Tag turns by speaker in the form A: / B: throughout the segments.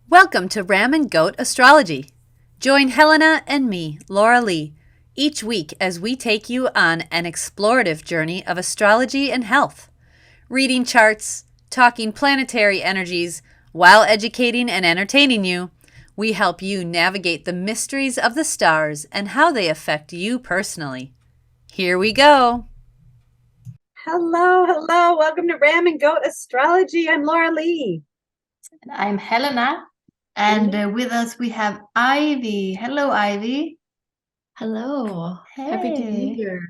A: Welcome to Ram and Goat Astrology. Join Helena and me, Laura Lee, each week as we take you on an explorative journey of astrology and health, reading charts, talking planetary energies, while educating and entertaining you. We help you navigate the mysteries of the stars and how they affect you personally. Here we go.
B: Hello. Welcome to Ram and Goat Astrology. I'm Laura Lee.
C: And I'm Helena. And with us we have Ivy. Hello, Ivy.
D: Hello.
C: Hey.
D: Happy to be here.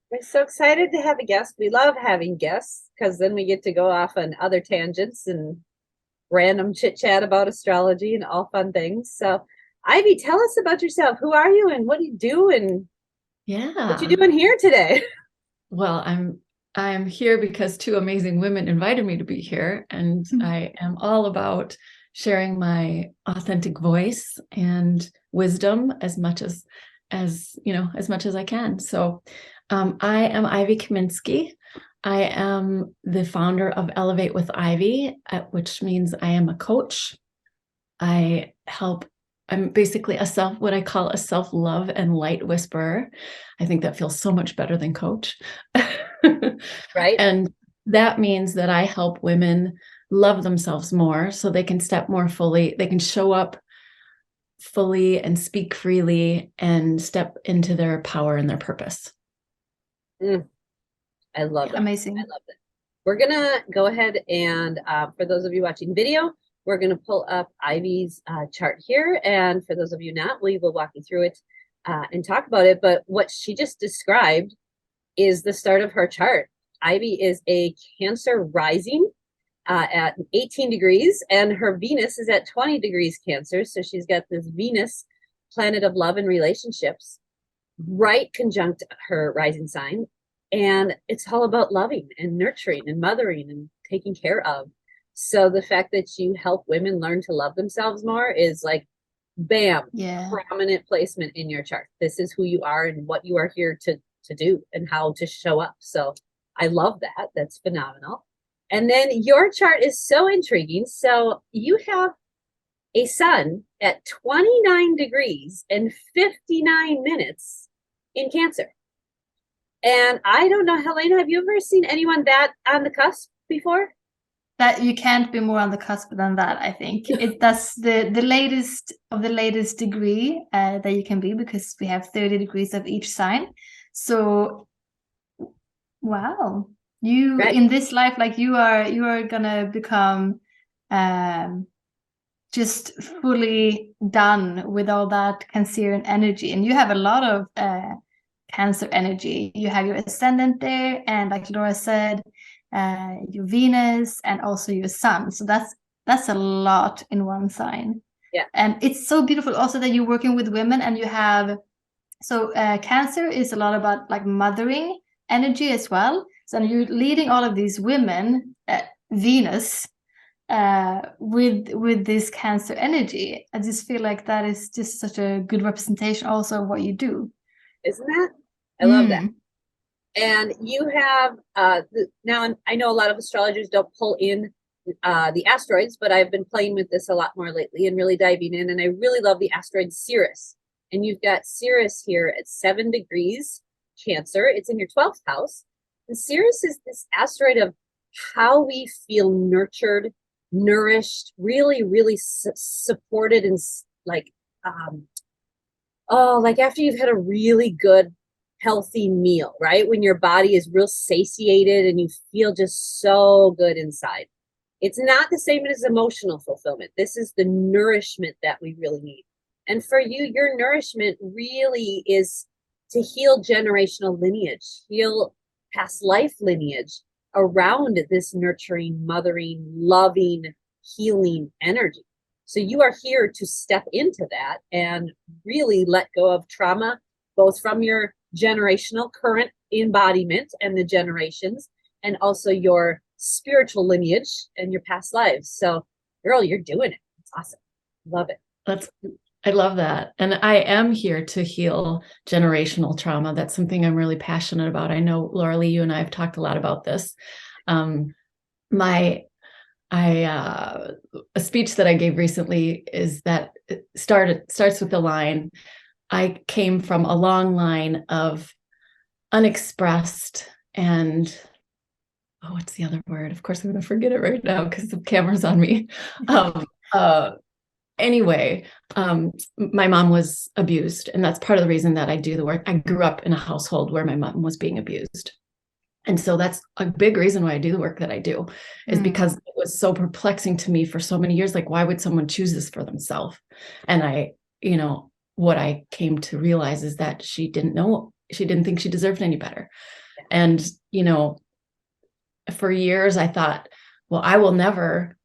B: We're so excited to have a guest. We love having guests because then we get to go off on other tangents and random chit chat about astrology and all fun things. So, Ivy, tell us about yourself. Who are you and what do you do and what you doing here today?
D: Well, I'm here because two amazing women invited me to be here, and I am all about sharing my authentic voice and wisdom as much as I can. So I am Ivy Kaminsky. I am the founder of Elevate with Ivy, which means I am a coach. I'm basically what I call a self-love and light whisperer. I think that feels so much better than coach.
B: Right.
D: And that means that I help women love themselves more so they can step more fully, they can show up fully and speak freely and step into their power and their purpose.
B: I love it.
C: Amazing.
B: I love it. We're going to go ahead and for those of you watching video, we're going to pull up Ivy's chart here. And for those of you not, we will walk you through it and talk about it. But what she just described is the start of her chart. Ivy is a Cancer rising at 18 degrees, and her Venus is at 20 degrees Cancer. So she's got this Venus, planet of love and relationships, right conjunct her rising sign. And it's all about loving and nurturing and mothering and taking care of. So the fact that you help women learn to love themselves more is like, bam, prominent placement in your chart. This is who you are and what you are here to do and how to show up. So I love that. That's phenomenal. And then your chart is so intriguing. So you have a sun at 29 degrees and 59 minutes in Cancer. And I don't know, Helena, have you ever seen anyone that on the cusp before?
C: That you can't be more on the cusp than that, I think. That's the latest of the latest degree that you can be, because we have 30 degrees of each sign. So, wow. You right. In this life, like you are gonna become just fully done with all that Cancerian energy. And you have a lot of Cancer energy. You have your ascendant there, and like Laura said, your Venus and also your Sun. So that's a lot in one sign.
B: Yeah.
C: And it's so beautiful also that you're working with women, and you have Cancer is a lot about like mothering energy as well. So you're leading all of these women, Venus, with this Cancer energy. I just feel like that is just such a good representation also of what you do.
B: Isn't that? I love that. And you have now I know a lot of astrologers don't pull in the asteroids, but I've been playing with this a lot more lately and really diving in. And I really love the asteroid Sirius. And you've got Sirius here at 7 degrees Cancer. It's in your 12th house. And Sirius is this asteroid of how we feel nurtured, nourished, really, really supported, and like, like after you've had a really good, healthy meal, right? When your body is real satiated and you feel just so good inside. It's not the same as emotional fulfillment. This is the nourishment that we really need. And for you, your nourishment really is to heal generational lineage, heal past life lineage around this nurturing, mothering, loving, healing energy. So you are here to step into that and really let go of trauma, both from your generational current embodiment and the generations, and also your spiritual lineage and your past lives. So girl, you're doing it. It's awesome. Love it.
D: I love that. And I am here to heal generational trauma. That's something I'm really passionate about. I know, Laura Lee, you and I have talked a lot about this. My a speech that I gave recently is that it starts with the line, I came from a long line of unexpressed and, oh, what's the other word? Of course, I'm going to forget it right now because the camera's on me. Anyway, my mom was abused, and that's part of the reason that I do the work. I grew up in a household where my mom was being abused. And so that's a big reason why I do the work that I do, is because it was so perplexing to me for so many years. Like, why would someone choose this for themselves? And what I came to realize is that she didn't think she deserved any better. And, for years I thought, well, I will never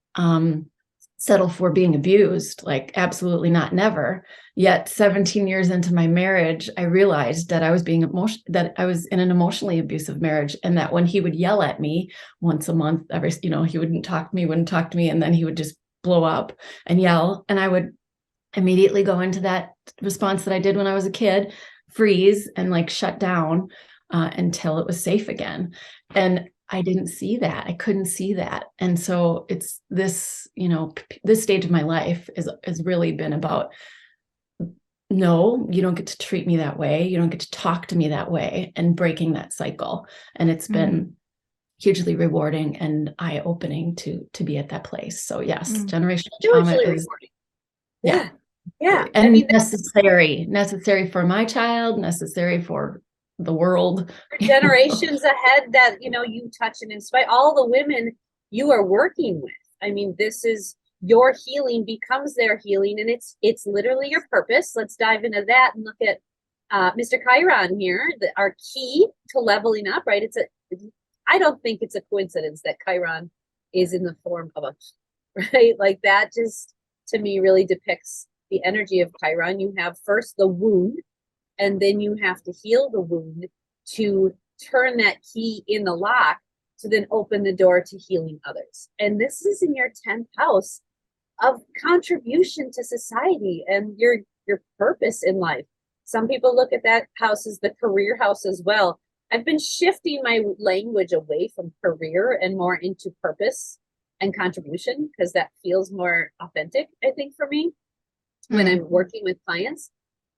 D: settle for being abused, like absolutely not, never. Yet 17 years into my marriage, I realized that I was that I was in an emotionally abusive marriage, and that when he would yell at me once a month, he wouldn't talk to me, and then he would just blow up and yell, and I would immediately go into that response that I did when I was a kid, freeze and like shut down until it was safe again. And I didn't see that. I couldn't see that. And so it's this, this stage of my life has really been about, no, you don't get to treat me that way. You don't get to talk to me that way, and breaking that cycle. And it's been hugely rewarding and eye-opening to be at that place. So yes, generational trauma is
B: rewarding. Yeah. Yeah.
D: And necessary for my child, necessary for the world.
B: For generations ahead that, you touch and inspire all the women you are working with. I mean, this is your healing becomes their healing, and it's literally your purpose. Let's dive into that and look at Mr. Chiron here, our key to leveling up, right? I don't think it's a coincidence that Chiron is in the form of a key, right? Like that just, to me, really depicts the energy of Chiron. You have first the wound, and then you have to heal the wound to turn that key in the lock to then open the door to healing others. And this is in your 10th house of contribution to society and your purpose in life. Some people look at that house as the career house as well. I've been shifting my language away from career and more into purpose and contribution, because that feels more authentic, I think, for me when I'm working with clients.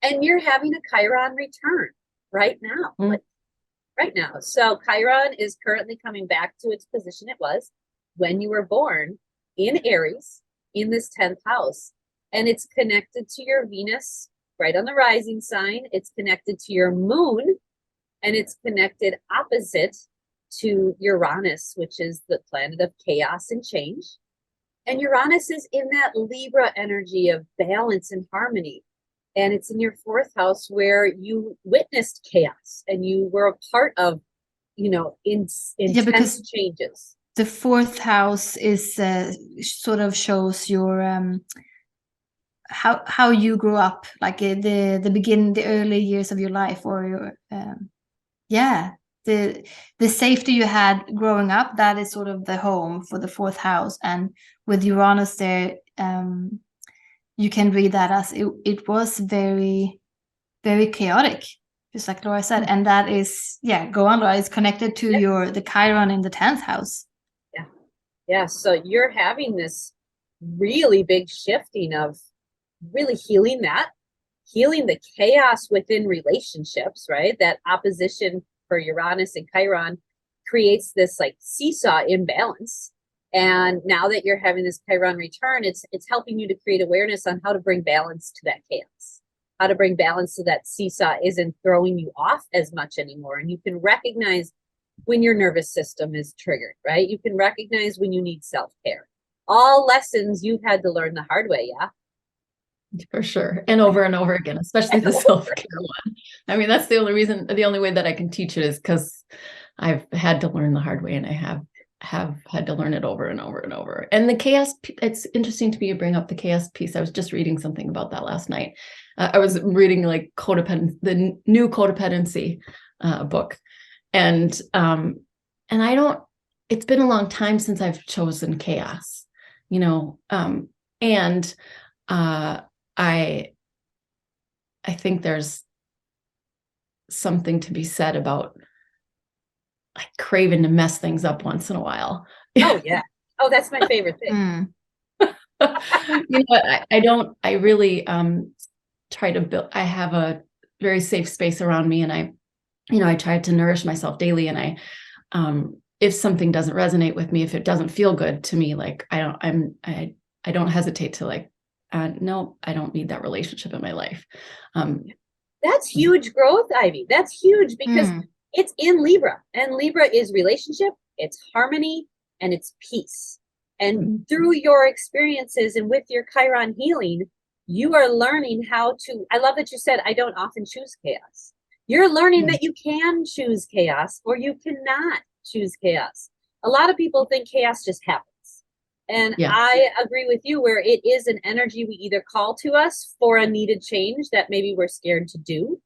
B: And you're having a Chiron return right now, right now. So Chiron is currently coming back to its position it was when you were born in Aries in this 10th house. And it's connected to your Venus right on the rising sign. It's connected to your moon, and it's connected opposite to Uranus, which is the planet of chaos and change. And Uranus is in that Libra energy of balance and harmony. And it's in your 4th house where you witnessed chaos and you were a part of, intense changes.
C: The 4th house is sort of shows your how you grew up, like the early years of your life, or your the safety you had growing up. That is sort of the home for the 4th house. And with Uranus there, you can read that as it was very, very chaotic, just like Laura said. And that is, go on, Laura, it's connected to the Chiron in the 10th house.
B: Yeah. So you're having this really big shifting of really healing the chaos within relationships, right? That opposition for Uranus and Chiron creates this like seesaw imbalance. And now that you're having this Chiron return, it's helping you to create awareness on how to bring balance to that chaos, how to bring balance so that seesaw isn't throwing you off as much anymore. And you can recognize when your nervous system is triggered, right? You can recognize when you need self-care. All lessons you've had to learn the hard way, yeah?
D: For sure. And over again, especially the self-care one. I mean, that's the only way that I can teach it is because I've had to learn the hard way, and I have had to learn it over and over and over. And the chaos, it's interesting to me you bring up the chaos piece. I was just reading something about that last night. I was reading like the new codependency book. And it's been a long time since I've chosen chaos, and I think there's something to be said about like craving to mess things up once in a while.
B: Oh Oh, that's my favorite thing.
C: Mm.
D: You know, I really try to build, I have a very safe space around me, and I try to nourish myself daily. And if something doesn't resonate with me, if it doesn't feel good to me, like I don't hesitate to like, no, I don't need that relationship in my life.
B: That's huge growth, Ivy. That's huge because it's in Libra, and Libra is relationship, it's harmony, and it's peace. And through your experiences and with your Chiron healing, you are learning how to, I love that you said, I don't often choose chaos. You're learning that you can choose chaos or you cannot choose chaos. A lot of people think chaos just happens. And I agree with you where it is an energy we either call to us for a needed change that maybe we're scared to do,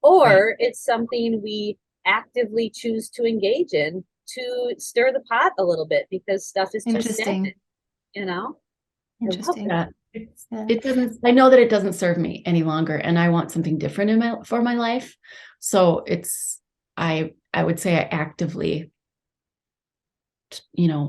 B: or it's something we actively choose to engage in to stir the pot a little bit because stuff is too stagnant, you know?
C: Interesting.
D: It doesn't, I know that it doesn't serve me any longer, and I want something different for my life. So I would say I actively,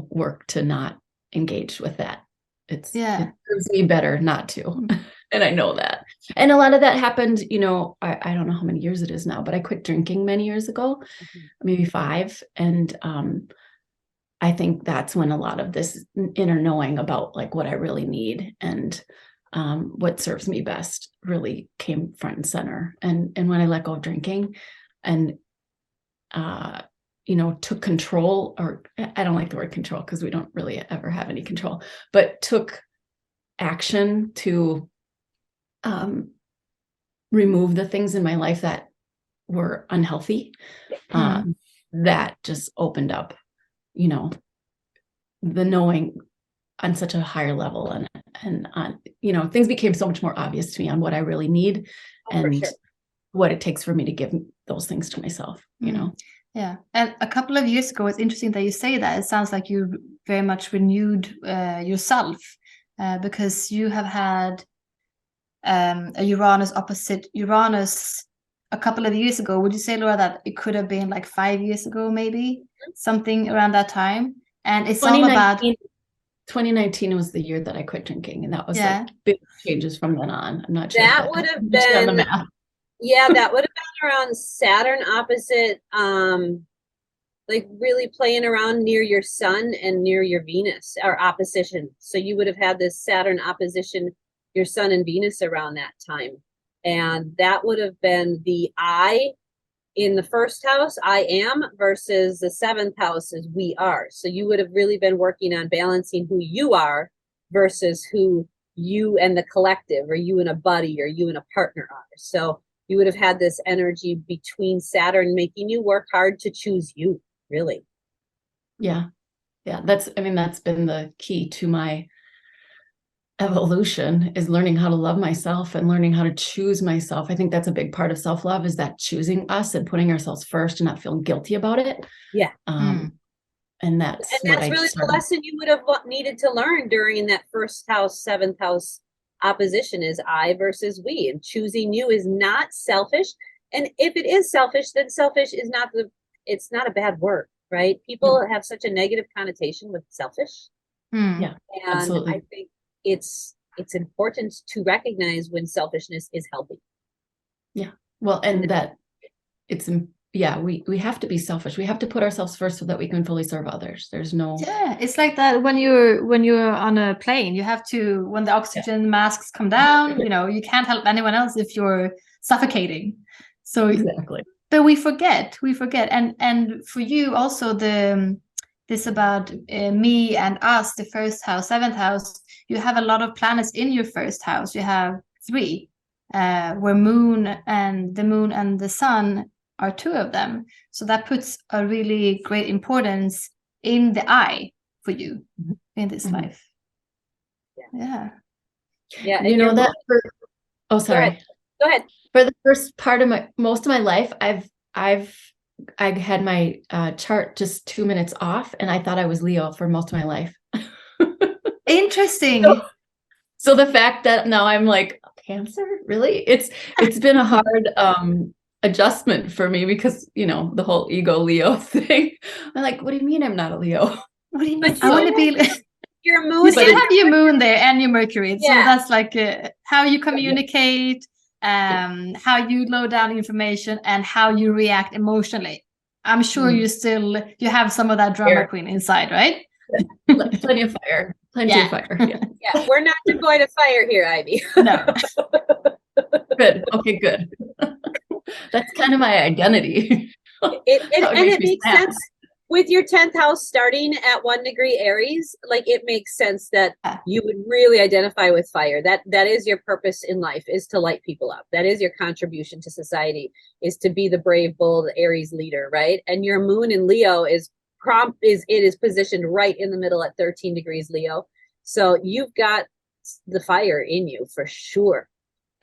D: work to not engage with that. It serves me better not to. And I know that. And a lot of that happened, I don't know how many years it is now, but I quit drinking many years ago, maybe 5. And I think that's when a lot of this inner knowing about like what I really need and what serves me best really came front and center. And when I let go of drinking and, took control, or I don't like the word control because we don't really ever have any control, but took action to remove the things in my life that were unhealthy, that just opened up, the knowing on such a higher level, and things became so much more obvious to me on what I really need and what it takes for me to give those things to myself,
C: Yeah. And a couple of years ago, it's interesting that you say that. It sounds like you very much renewed yourself because you have had a Uranus opposite Uranus a couple of years ago. Would you say, Laura, that it could have been like 5 years ago, maybe something around that time? And it's all about
D: 2019 was the year that I quit drinking, and that was like big changes from then on. I'm not sure
B: that would have been that would have been around Saturn opposite, like really playing around near your sun and near your Venus, or opposition. So you would have had this Saturn opposition your sun and Venus around that time, and that would have been the I in the first house, I am, versus the 7th house is we are. So you would have really been working on balancing who you are versus who you and the collective, or you and a buddy, or you and a partner are. So you would have had this energy between Saturn making you work hard to choose you, really.
D: Yeah. That's been the key to my evolution, is learning how to love myself and learning how to choose myself. I think that's a big part of self-love, is that choosing us and putting ourselves first and not feeling guilty about it.
B: Yeah.
D: And that's
B: really the lesson you would have needed to learn during that first house, 7th house opposition, is I versus we, and choosing you is not selfish. And if it is selfish, then selfish is it's not a bad word, right? People have such a negative connotation with selfish.
D: Yeah,
B: and
D: absolutely.
B: I think it's important to recognize when selfishness is healthy. Yeah.
D: Well, and that it's, we have to be selfish. We have to put ourselves first so that we can fully serve others. There's no.
C: Yeah, it's like that when you're on a plane, you have to, when the oxygen masks come down, you can't help anyone else if you're suffocating. So
D: exactly.
C: But we forget. And for you also, this about me and us, the first house, 7th house, you have a lot of planets in your first house. You have 3, where the moon and the sun are 2 of them. So that puts a really great importance in the I for you in this life. Yeah.
B: And
D: sorry.
B: Go ahead.
D: For the first part of most of my life, I had my chart just 2 minutes off, and I thought I was Leo for most of my life.
C: Interesting.
D: So the fact that now I'm like, Cancer, really? It's been a hard adjustment for me, because the whole ego Leo thing. I'm like, what do you mean I'm not a Leo?
C: What do you mean? I want to be
B: your
C: You
B: moon.
C: still have your moon there and your Mercury. So
B: Yeah.
C: that's like how you communicate, how you load down information, and how you react emotionally. I'm sure you have some of that drama queen inside, right?
D: Plenty of fire. Plenty of fire. Yeah.
B: Yeah, we're not devoid of fire here, Ivy.
C: No.
D: Good. Okay, good. That's kind of my identity.
B: It makes sense with your 10th house starting at 1 degree Aries. Like, it makes sense that you would really identify with fire. That is your purpose in life, is to light people up. That is your contribution to society, is to be the brave, bold Aries leader, right? And your moon in Leo is positioned right in the middle at 13 degrees Leo. So you've got the fire in you for sure.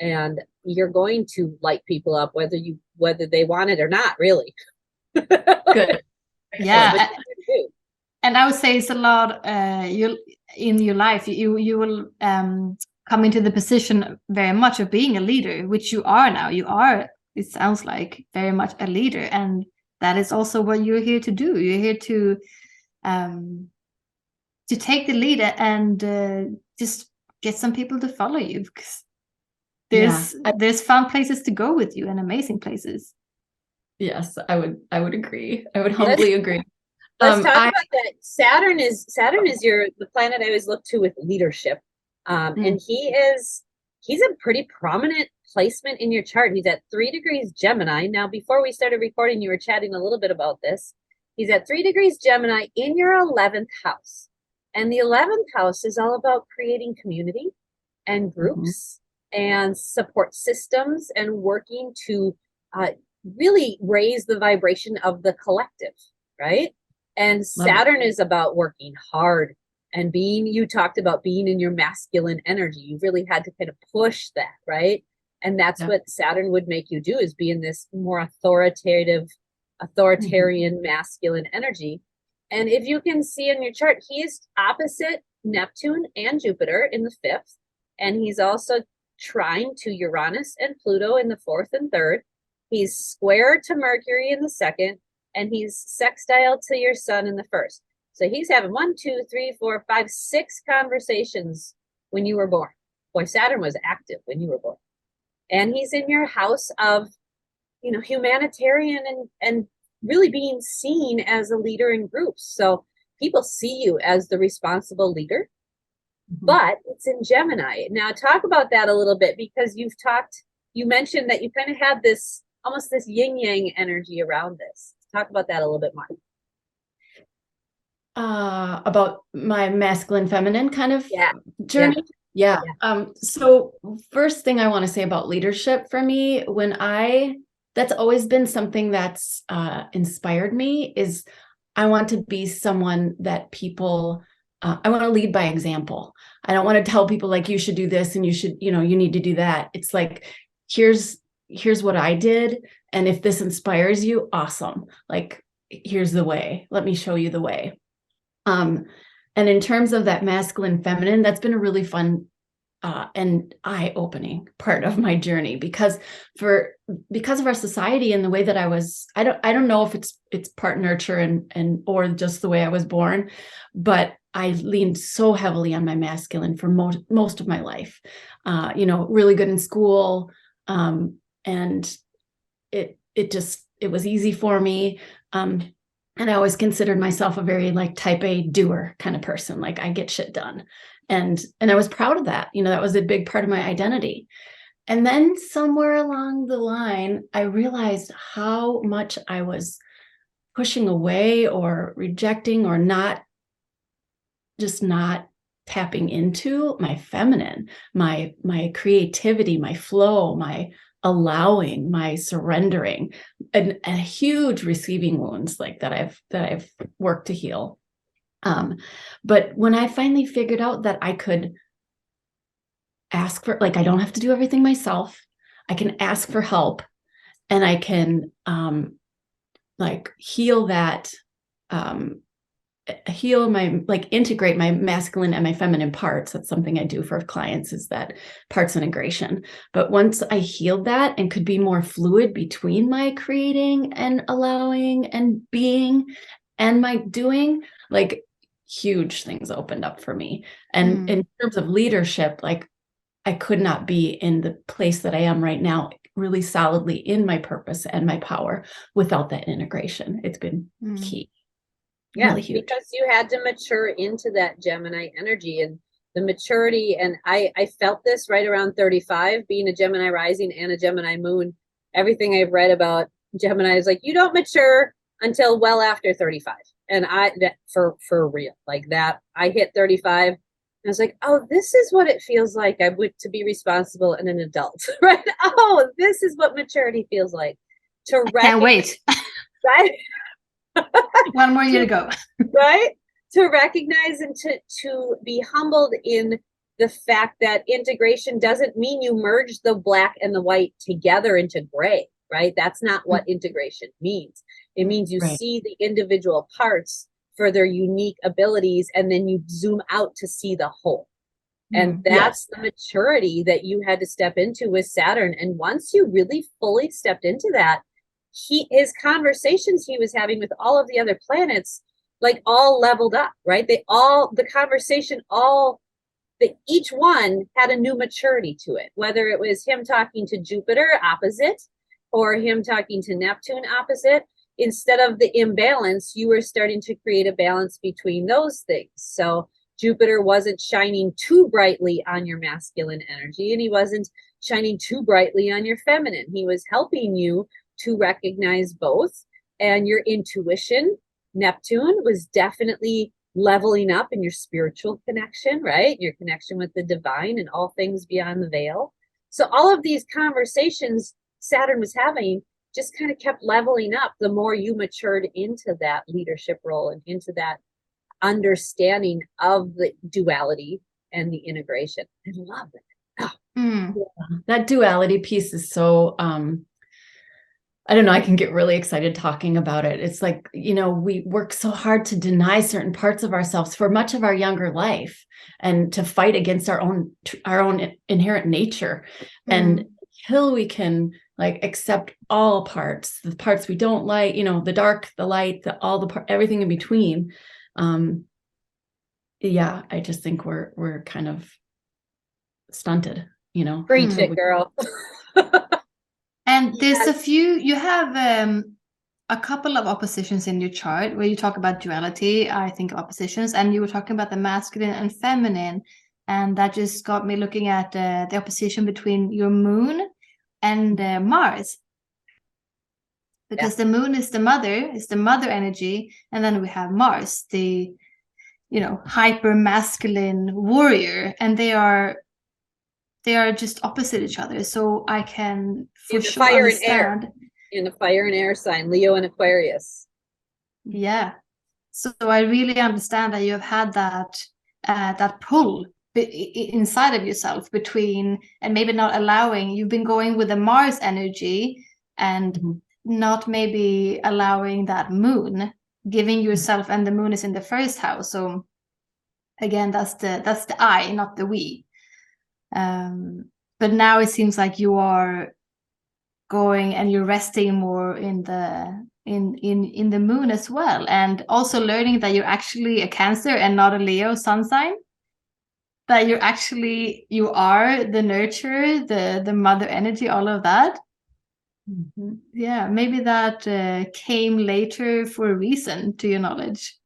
B: And you're going to light people up whether they want it or not, really.
D: Good.
C: Yeah. And I would say it's a lot you in your life. You will come into the position very much of being a leader, which you are now. You are, it sounds like, very much a leader, and that is also what you're here to do. You're here to take the lead and just get some people to follow you, because there's fun places to go with you and amazing places.
B: Yes,
D: I would agree. I would humbly agree.
B: Let's talk about that. Saturn is the planet I always look to with leadership. And he's a pretty prominent placement in your chart. He's at 3 degrees Gemini. Now, before we started recording, you were chatting a little bit about this. He's at 3 degrees Gemini in your 11th house. And the 11th house is all about creating community and groups and support systems and working to really raise the vibration of the collective, right? And Saturn is about working hard and you talked about being in your masculine energy. You really had to kind of push that, right? And that's what Saturn would make you do, is be in this more authoritarian masculine energy. And if you can see in your chart, he is opposite Neptune and Jupiter in the 5th. And he's also trine to Uranus and Pluto in the 4th and 3rd. He's square to Mercury in the 2nd. And he's sextile to your sun in the 1st. So he's having 1, 2, 3, 4, 5, 6 conversations when you were born. Boy, Saturn was active when you were born. And he's in your house of, humanitarian and really being seen as a leader in groups. So people see you as the responsible leader, but it's in Gemini. Now talk about that a little bit, because you mentioned that you kind of had this, almost this yin yang energy around this. Talk about that a little bit more.
D: About my masculine feminine kind of journey. Yeah. So first thing I want to say about leadership for me, that's always been something that's inspired me, is I want to be someone that people, I want to lead by example. I don't want to tell people like, you should do this and you should, you need to do that. It's like, here's what I did. And if this inspires you, awesome. Like, here's the way. Let me show you the way. And in terms of that masculine feminine, that's been a really fun and eye-opening part of my journey, because of our society and the way that I don't know if it's part nurture and or just the way I was born, but I leaned so heavily on my masculine for most of my life. Really good in school, and it was easy for me. And I always considered myself a very like type A doer kind of person. Like, I get shit done. And I was proud of that. That was a big part of my identity. And then somewhere along the line, I realized how much I was pushing away or rejecting or not tapping into my feminine, my creativity, my flow, my allowing, my surrendering, and a huge receiving wounds like that I've worked to heal. But when I finally figured out that I could ask for, like, I don't have to do everything myself, I can ask for help, and I can heal that, integrate my masculine and my feminine parts. That's something I do for clients, is that parts integration. But once I healed that and could be more fluid between my creating and allowing and being and my doing, like, huge things opened up for me. And in terms of leadership, like I could not be in the place that I am right now, really solidly in my purpose and my power without that integration. It's been key.
B: Yeah,
D: really huge.
B: Because you had to mature into that Gemini energy and the maturity. And I felt this right around 35, being a Gemini rising and a Gemini moon. Everything I've read about Gemini is like, you don't mature until well after 35. And that for real, like that, I hit 35. I was like, oh, this is what it feels like I would to be responsible and an adult, right? Oh, this is what maturity feels like.
C: Can't wait.
B: Right?
C: 1 more year to go.
B: Right? To recognize and to be humbled in the fact that integration doesn't mean you merge the black and the white together into gray, right? That's not what integration means. It means you see the individual parts for their unique abilities, and then you zoom out to see the whole. And that's the maturity that you had to step into with Saturn. And once you really fully stepped into that, his conversations he was having with all of the other planets, like all leveled up, right? Each one had a new maturity to it, whether it was him talking to Jupiter opposite or him talking to Neptune opposite. Instead of the imbalance, you were starting to create a balance between those things. So Jupiter wasn't shining too brightly on your masculine energy, and he wasn't shining too brightly on your feminine. He was helping you to recognize both. And your intuition, Neptune, was definitely leveling up in your spiritual connection, right? Your connection with the divine and all things beyond the veil. So all of these conversations Saturn was having just kind of kept leveling up the more you matured into that leadership role and into that understanding of the duality and the integration. I love it.
D: Yeah. That duality piece is so, I don't know, I can get really excited talking about it. It's like, we work so hard to deny certain parts of ourselves for much of our younger life and to fight against our own inherent nature. And until we can accept all parts, the parts we don't like, the dark, the light, everything in between. I just think we're kind of stunted,
B: Preach it, girl.
C: And there's you have a couple of oppositions in your chart where you talk about duality, I think, oppositions, and you were talking about the masculine and feminine, and that just got me looking at the opposition between your moon and Mars, because the moon is the mother energy, and then we have Mars, the hyper masculine warrior, and they are just opposite each other. So I can for sure understand.
B: In the fire and air sign, Leo and Aquarius.
C: Yeah. So I really understand that you have had that pull inside of yourself between, and maybe not allowing, you've been going with the Mars energy and not maybe allowing that moon, giving yourself, and the moon is in the first house. So again, that's the I, not the we. But now it seems like you are going and you're resting more in the moon as well, and also learning that you're actually a Cancer and not a Leo sun sign, that you are the nurturer, the mother energy, all of that. Yeah, maybe that came later for a reason, to your knowledge.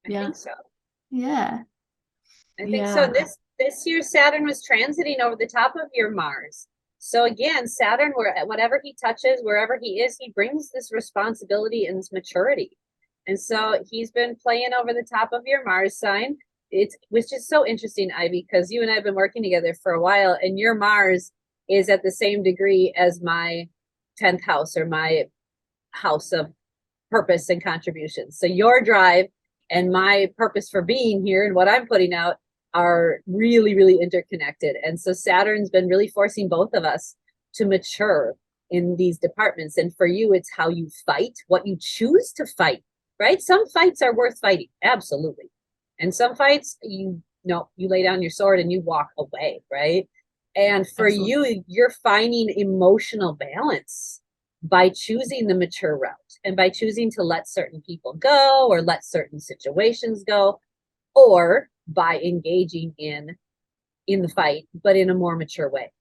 B: I think so.
C: Yeah,
B: I think so. This year Saturn was transiting over the top of your Mars. So again, Saturn, whatever he touches, wherever he is, he brings this responsibility and this maturity. And so he's been playing over the top of your Mars sign, which is so interesting, Ivy, because you and I have been working together for a while, and your Mars is at the same degree as my 10th house, or my house of purpose and contributions. So your drive and my purpose for being here and what I'm putting out are really, really interconnected. And so Saturn's been really forcing both of us to mature in these departments. And for you, it's how you fight, what you choose to fight, right? Some fights are worth fighting, absolutely. And some fights, you lay down your sword and you walk away, right? And for you, you're finding emotional balance by choosing the mature route and by choosing to let certain people go or let certain situations go. or by engaging in the fight, but in a more mature way.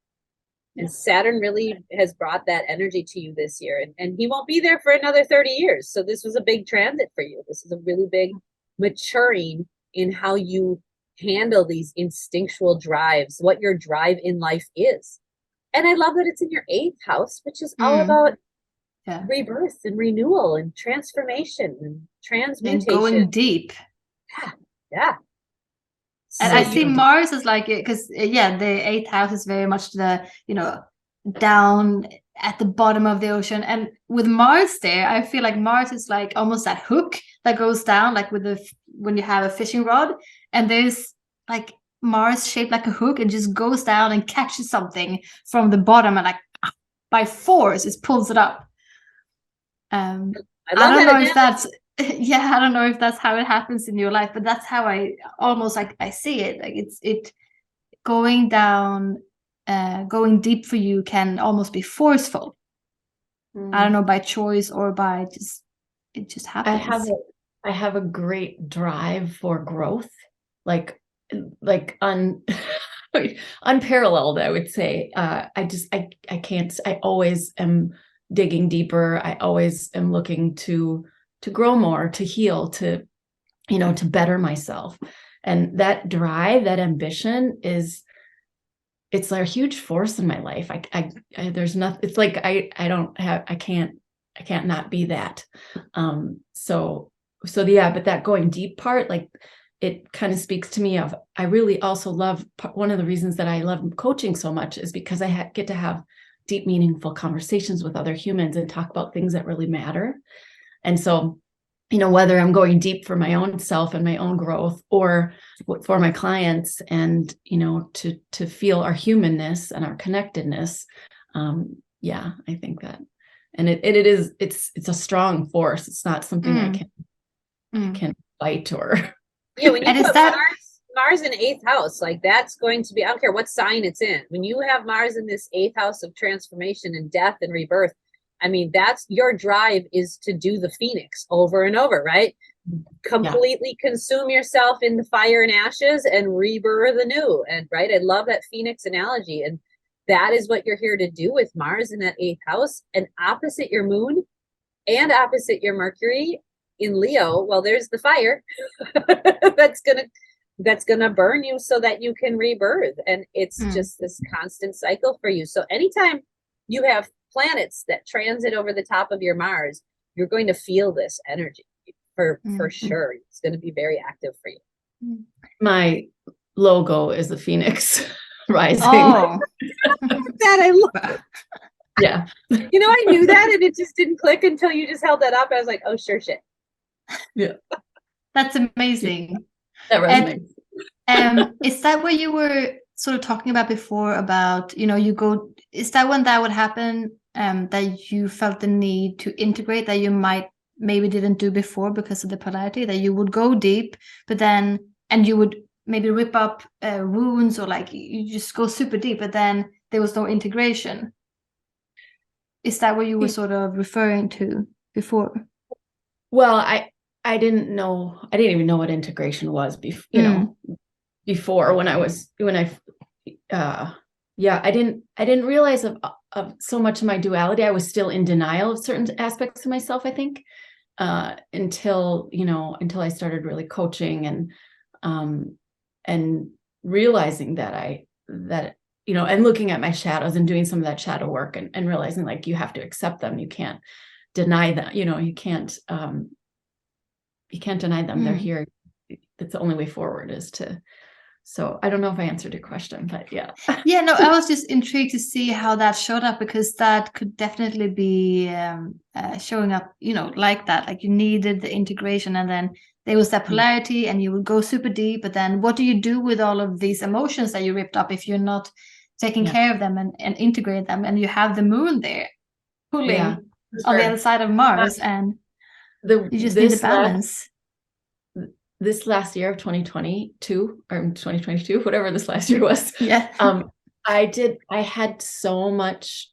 B: And Saturn really has brought that energy to you this year, and he won't be there for another 30 years. So this was a big transit for you. This is a really big maturing in how you handle these instinctual drives, what your drive in life is. And I love that it's in your 8th house, which is all about rebirth and renewal and transformation and transmutation.
C: And going deep.
B: Yeah.
C: And
B: So
C: I see Mars as like it, because the 8th house is very much the, down at the bottom of the ocean. And with Mars there, I feel like Mars is like almost that hook that goes down, like when you have a fishing rod, and there's like Mars shaped like a hook and just goes down and catches something from the bottom and like by force it pulls it up. I don't know if that's I don't know if that's how it happens in your life, but that's how I almost like I see it. Like it going down, going deep for you can almost be forceful. I don't know, by choice or by it just happens.
D: I have a great drive for growth, like unparalleled, I would say. I can't. I always am digging deeper. I always am looking to grow more, to heal, to better myself. And that drive, that ambition it's a huge force in my life. There's nothing, it's like, I can't not be that. So yeah, but that going deep part, like it kind of speaks to me of, I really also love, one of the reasons that I love coaching so much is because I get to have deep, meaningful conversations with other humans and talk about things that really matter. And so, whether I'm going deep for my own self and my own growth or for my clients and, to feel our humanness and our connectedness. I think that, and it's a strong force. It's not something I can fight or.
B: Yeah. When you put Mars in 8th house, like that's going to be, I don't care what sign it's in. When you have Mars in this 8th house of transformation and death and rebirth, I mean, that's your drive is to do the phoenix over and over, right? Completely consume yourself in the fire and ashes and rebirth anew. And right, I love that phoenix analogy. And that is what you're here to do with Mars in that 8th house, and opposite your moon and opposite your Mercury in Leo. Well, there's the fire that's gonna burn you so that you can rebirth. And it's just this constant cycle for you. So anytime you have planets that transit over the top of your Mars, you're going to feel this energy for sure. It's going to be very active for you.
D: My logo is a phoenix rising.
C: Oh,
B: that I love.
D: Yeah.
B: I knew that and it just didn't click until you just held that up. I was like, oh, sure shit.
D: Yeah.
C: That's amazing.
D: That resonates.
C: And is that what you were sort of talking about before about, is that when that would happen, that you felt the need to integrate that you maybe didn't do before because of the polarity, that you would go deep, but then, and you would maybe rip up wounds or like you just go super deep, but then there was no integration? Is that what you were sort of referring to before?
D: Well, I didn't even know what integration was before I didn't realize of so much of my duality. I was still in denial of certain aspects of myself, I think, until I started really coaching and realizing that and looking at my shadows and doing some of that shadow work and realizing like you have to accept them. You can't deny them. You can't deny them. They're here. That's the only way forward is to. So I don't know if I answered your question, but yeah.
C: Yeah, no, I was just intrigued to see how that showed up, because that could definitely be showing up, like that. Like you needed the integration, and then there was that polarity, and you would go super deep. But then what do you do with all of these emotions that you ripped up if you're not taking care of them and integrate them? And you have the moon there pulling on the other side of Mars, and you just need the balance.
D: This last year of 2022 or 2022, whatever this last year was.
C: Yeah.
D: I had so much,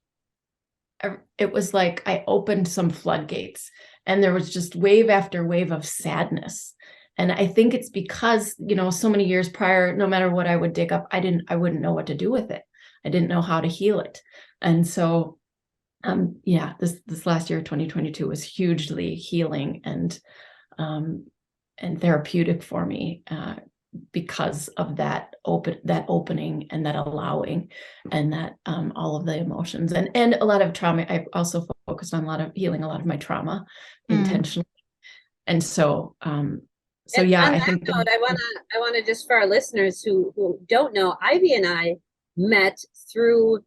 D: it was like I opened some floodgates and there was just wave after wave of sadness. And I think it's because, so many years prior, no matter what I would dig up, I wouldn't know what to do with it. I didn't know how to heal it. And so, this last year, 2022, was hugely healing and therapeutic for me, because of that opening and that allowing, and that all of the emotions and a lot of trauma. I also focused on a lot of healing, a lot of my trauma intentionally. And so, yeah,
B: on
D: I
B: that
D: think
B: note, I wanna just, for our listeners who don't know, Ivy and I met through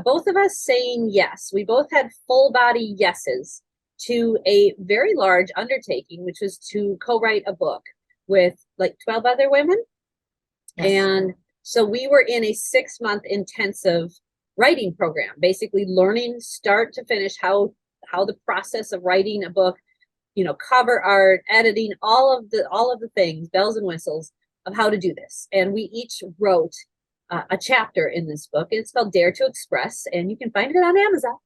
B: both of us saying yes. We both had full body yeses to a very large undertaking, which was to co-write a book with like 12 other women.
D: Yes.
B: And so we were in a 6-month intensive writing program, basically learning start to finish how the process of writing a book, cover art, editing, all of the things, bells and whistles of how to do this. And we each wrote a chapter in this book. It's called Dare to Express, and you can find it on Amazon.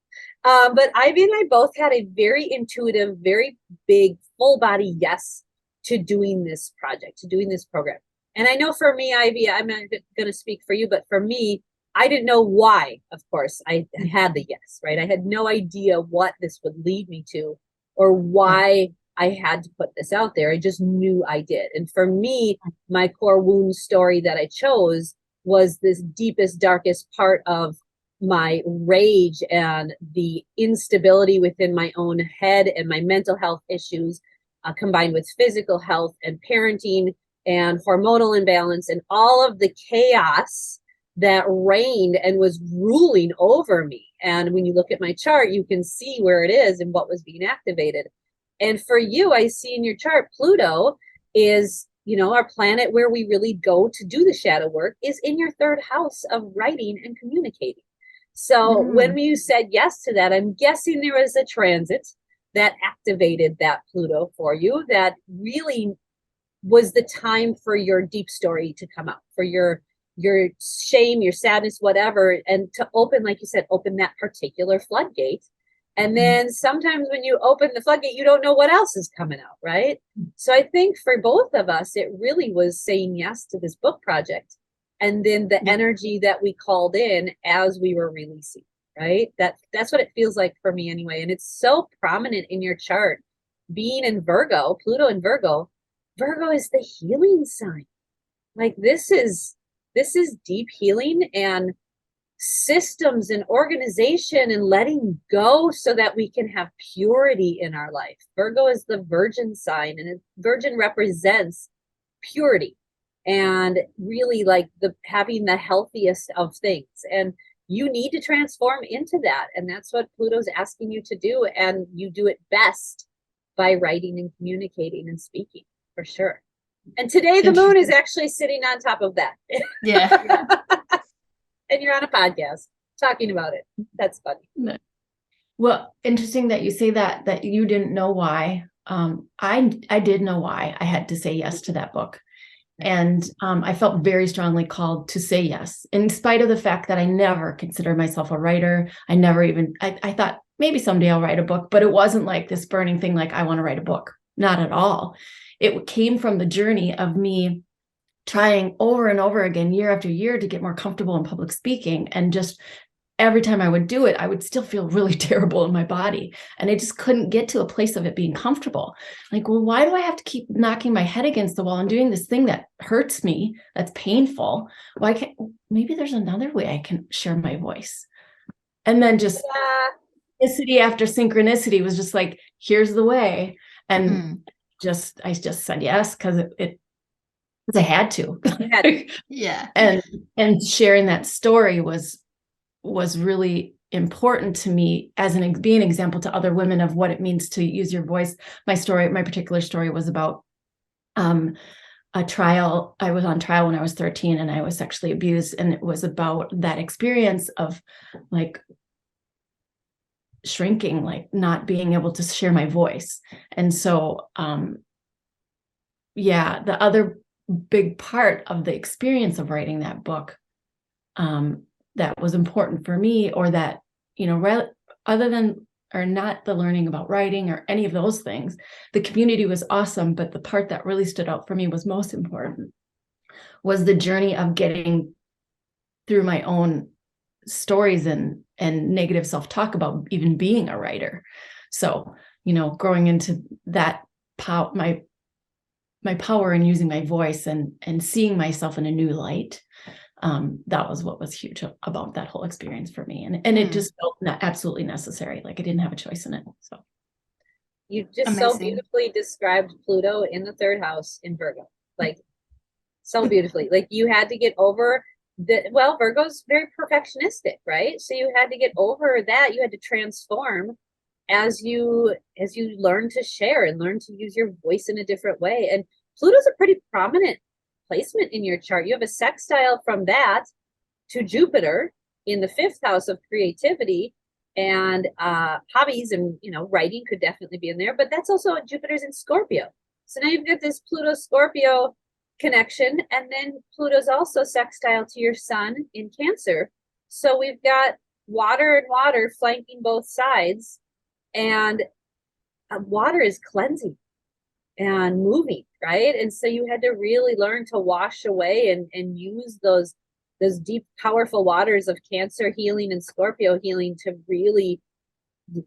B: But Ivy and I both had a very intuitive, very big, full body yes to doing this project, to doing this program. And I know for me, Ivy, I'm not going to speak for you, but for me, I didn't know why, of course, I had the yes, right? I had no idea what this would lead me to or why I had to put this out there. I just knew I did. And for me, my core wound story that I chose was this deepest, darkest part of my rage and the instability within my own head and my mental health issues, combined with physical health and parenting and hormonal imbalance and all of the chaos that reigned and was ruling over me. And when you look at my chart, you can see where it is and what was being activated. And for you, I see in your chart, Pluto is, our planet where we really go to do the shadow work is in your 3rd house of writing and communicating. So when you said yes to that, I'm guessing there was a transit that activated that Pluto for you, that really was the time for your deep story to come out, for your shame, your sadness, whatever, and to open, like you said, open that particular floodgate. And then sometimes when you open the floodgate, you don't know what else is coming out, right? So I think for both of us, it really was saying yes to this book project. And then the energy that we called in as we were releasing, right? That's what it feels like for me anyway. And it's so prominent in your chart, being in Virgo, Pluto in Virgo. Virgo is the healing sign. Like this is deep healing and systems and organization and letting go so that we can have purity in our life. Virgo is the virgin sign, and virgin represents purity and really like having the healthiest of things. And you need to transform into that. And that's what Pluto's asking you to do. And you do it best by writing and communicating and speaking, for sure. And today the moon is actually sitting on top of that.
C: Yeah.
B: And you're on a podcast talking about it. That's funny.
D: Well, interesting that you say that you didn't know why. I did know why I had to say yes to that book. And I felt very strongly called to say yes, in spite of the fact that I never considered myself a writer. I thought maybe someday I'll write a book, but it wasn't like this burning thing, like I want to write a book. Not at all. It came from the journey of me trying over and over again, year after year, to get more comfortable in public speaking. And just every time I would do it, I would still feel really terrible in my body. And I just couldn't get to a place of it being comfortable. Like, well, why do I have to keep knocking my head against the wall and doing this thing that hurts me, that's painful? Why can't, maybe there's another way I can share my voice. And then just synchronicity after synchronicity was just like, here's the way. And I just said yes, because I had to.
C: Yeah.
D: And sharing that story was really important to me as being an example to other women of what it means to use your voice. My particular story was about a trial. I was on trial when I was 13 and I was sexually abused. And it was about that experience of like shrinking, like not being able to share my voice. And so, the other big part of the experience of writing that book that was important for me, or that, other than or not the learning about writing or any of those things. The community was awesome, but the part that really stood out for me was most important was the journey of getting through my own stories and negative self-talk about even being a writer. So, growing into that my power and using my voice and seeing myself in a new light. That was what was huge about that whole experience for me. And it just felt absolutely necessary. Like I didn't have a choice in it. So
B: you just
C: Amazing.
B: so beautifully described Pluto in the 3rd house in Virgo, like so beautifully. Like you had to get over Virgo's very perfectionistic, right? So you had to get over that. You had to transform as you learn to share and learn to use your voice in a different way. And Pluto's a pretty prominent placement in your chart. You have a sextile from that to Jupiter in the 5th house of creativity, and hobbies and writing could definitely be in there, but that's also Jupiter's in Scorpio. So now you've got this Pluto Scorpio connection, and then Pluto's also sextile to your sun in Cancer. So we've got water and water flanking both sides, and water is cleansing and moving, right? And so you had to really learn to wash away and use those deep, powerful waters of Cancer healing and Scorpio healing to really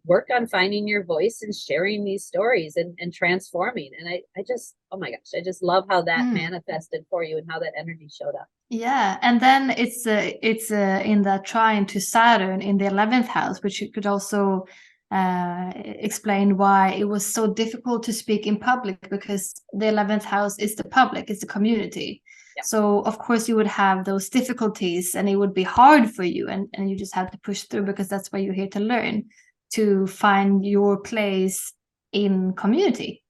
B: work on finding your voice and sharing these stories and transforming. And I just, oh my gosh, I just love how that manifested for you and how that energy showed up.
C: Yeah, and then it's in the trine to Saturn in the 11th house, which you could also explain why it was so difficult to speak in public, because the 11th house is the public, it's the community. Yep. So of course you would have those difficulties and it would be hard for you, and you just have to push through, because that's why you're here to learn, to find your place in community.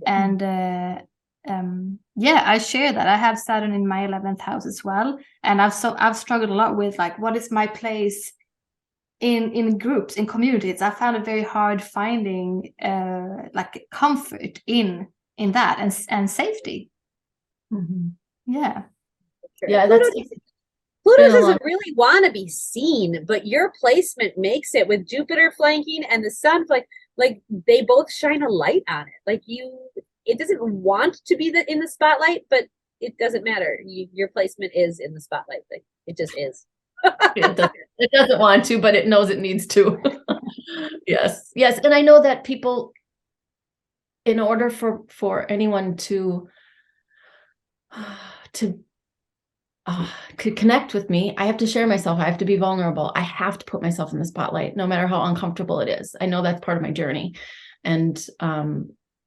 C: And I share that. I have Saturn in my 11th house as well, and I've struggled a lot with like, what is my place in groups, in communities. I found it very hard finding like comfort in that and safety. Yeah,
B: that's Pluto doesn't really want to be seen, but your placement makes it, with Jupiter flanking and the sun like they both shine a light on it. Like it doesn't want to be in the spotlight, but it doesn't matter. Your placement is in the spotlight. Like it just is.
D: It doesn't want to, but it knows it needs to. Yes. And I know that people, in order for anyone to could connect with me, I have to share myself. I have to be vulnerable. I have to put myself in the spotlight, no matter how uncomfortable it is. I know that's part of my journey. And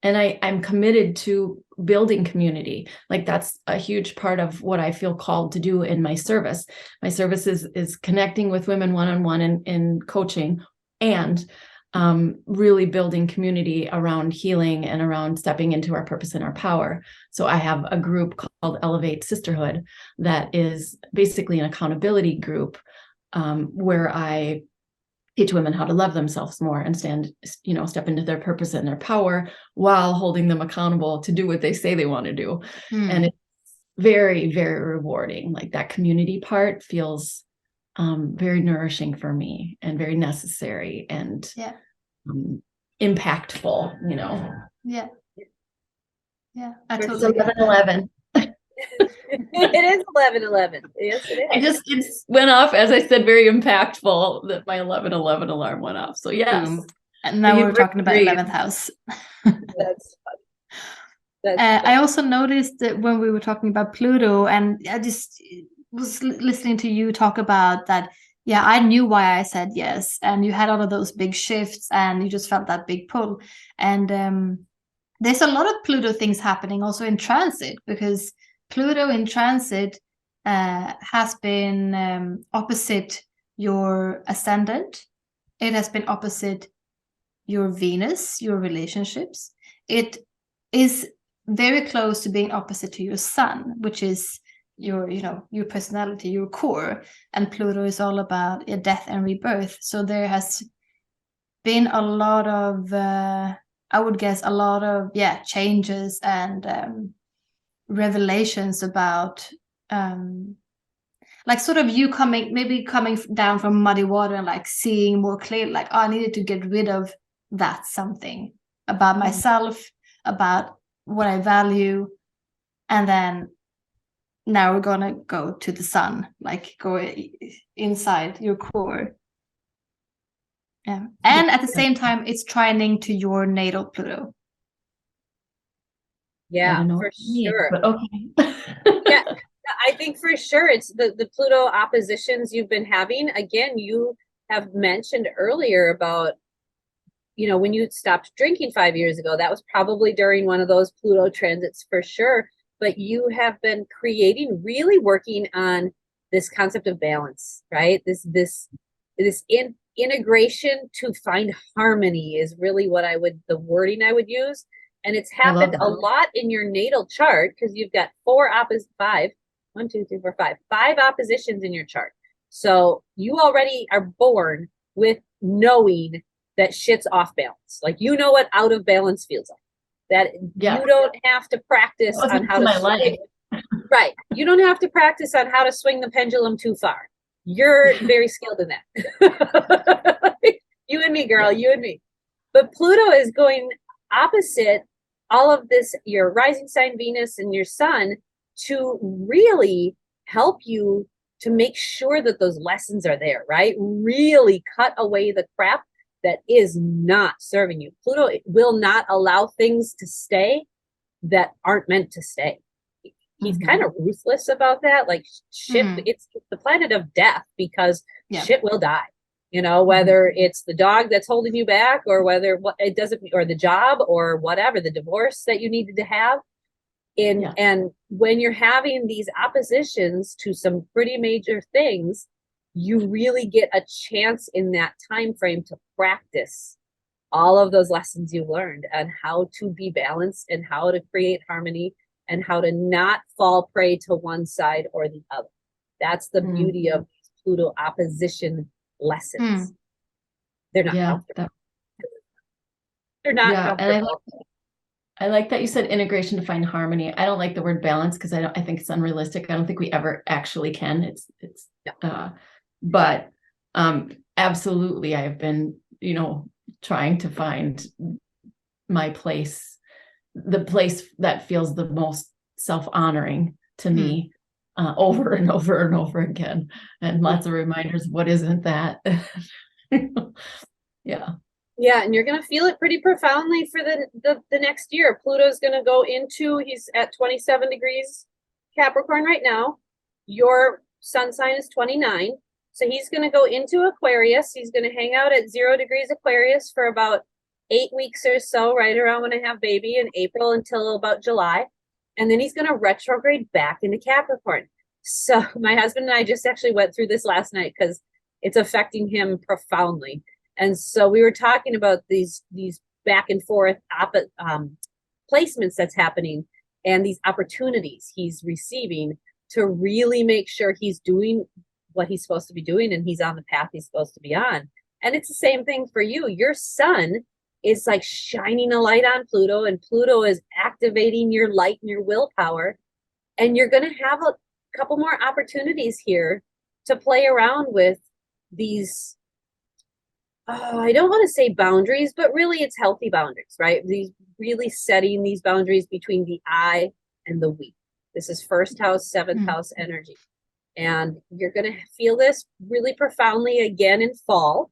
D: I'm committed to building community. Like that's a huge part of what I feel called to do in my service. My service is connecting with women one-on-one in coaching, and really building community around healing and around stepping into our purpose and our power. So I have a group called Elevate Sisterhood that is basically an accountability group where I teach women how to love themselves more and step into their purpose and their power while holding them accountable to do what they say they want to do. And it's very, very rewarding. Like that community part feels very nourishing for me and very necessary and impactful,
C: Yeah. I
D: totally. It's 11/11.
B: It is 11/11. Yes, it is.
D: It went off, as I said, very impactful that my 11/11 alarm went off. So yes.
C: And now we're talking about 11th house.
B: That's funny.
C: I also noticed that when we were talking about Pluto, and I just was listening to you talk about that. Yeah, I knew why I said yes, and you had all of those big shifts, and you just felt that big pull. And there's a lot of Pluto things happening also in transit, because Pluto in transit has been opposite your ascendant. It has been opposite your Venus, your relationships. It is very close to being opposite to your sun, which is your personality, your core. And Pluto is all about death and rebirth. So there has been a lot of, I would guess, a lot of changes and revelations about like sort of you coming down from muddy water and like seeing more clearly, like, oh, I needed to get rid of that something about myself, about what I value. And then now we're gonna go to the sun, like go inside your core. Yeah. And at the same time, it's trining to your natal Pluto.
B: Yeah, for sure.
D: But okay.
B: Yeah, I think for sure it's the Pluto oppositions you've been having. Again, you have mentioned earlier about, you know, when you stopped drinking 5 years ago, that was probably during one of those Pluto transits for sure. But you have been really working on this concept of balance, right? This integration to find harmony is really what the wording I would use. And it's happened a lot in your natal chart because you've got five oppositions in your chart. So you already are born with knowing that shit's off balance. Like, you know what out of balance feels like. That you don't have to practice on how to swing. Right. You don't have to practice on how to swing the pendulum too far. You're very skilled in that. You and me, girl, you and me. But Pluto is going opposite all of this, your rising sign Venus and your sun, to really help you to make sure that those lessons are there, right? Really cut away the crap that is not serving you. Pluto will not allow things to stay that aren't meant to stay. He's kind of ruthless about that. Like, shit, it's the planet of death because shit will die. You know, whether it's the dog that's holding you back, or whether it doesn't, or the job, or whatever, the divorce that you needed to have. And when you're having these oppositions to some pretty major things, you really get a chance in that time frame to practice all of those lessons you've learned on how to be balanced and how to create harmony and how to not fall prey to one side or the other. That's the beauty of Pluto opposition lessons. They're not comfortable. They're not comfortable.
D: I like that you said integration to find harmony. I don't like the word balance because I think it's unrealistic. I don't think we ever actually can. But absolutely, I have been, trying to find my place, the place that feels the most self-honoring to me, over and over and over again, and lots of reminders. What isn't that?
B: Yeah, and you're going to feel it pretty profoundly for the next year. Pluto's going to go he's at 27 degrees Capricorn right now. Your sun sign is 29. So he's going to go into Aquarius. He's going to hang out at 0 degrees Aquarius for about 8 weeks or so, right around when I have baby, in April until about July. And then he's going to retrograde back into Capricorn. So my husband and I just actually went through this last night because it's affecting him profoundly. And so we were talking about these back and forth placements that's happening, and these opportunities he's receiving to really make sure he's doing what he's supposed to be doing and he's on the path he's supposed to be on. And it's the same thing for you. Your sun is like shining a light on Pluto, and Pluto is activating your light and your willpower. And you're going to have a couple more opportunities here to play around with these, I don't want to say boundaries, but really it's healthy boundaries, right? These really setting these boundaries between the I and the we. This is first house, seventh house energy. And you're going to feel this really profoundly again in fall,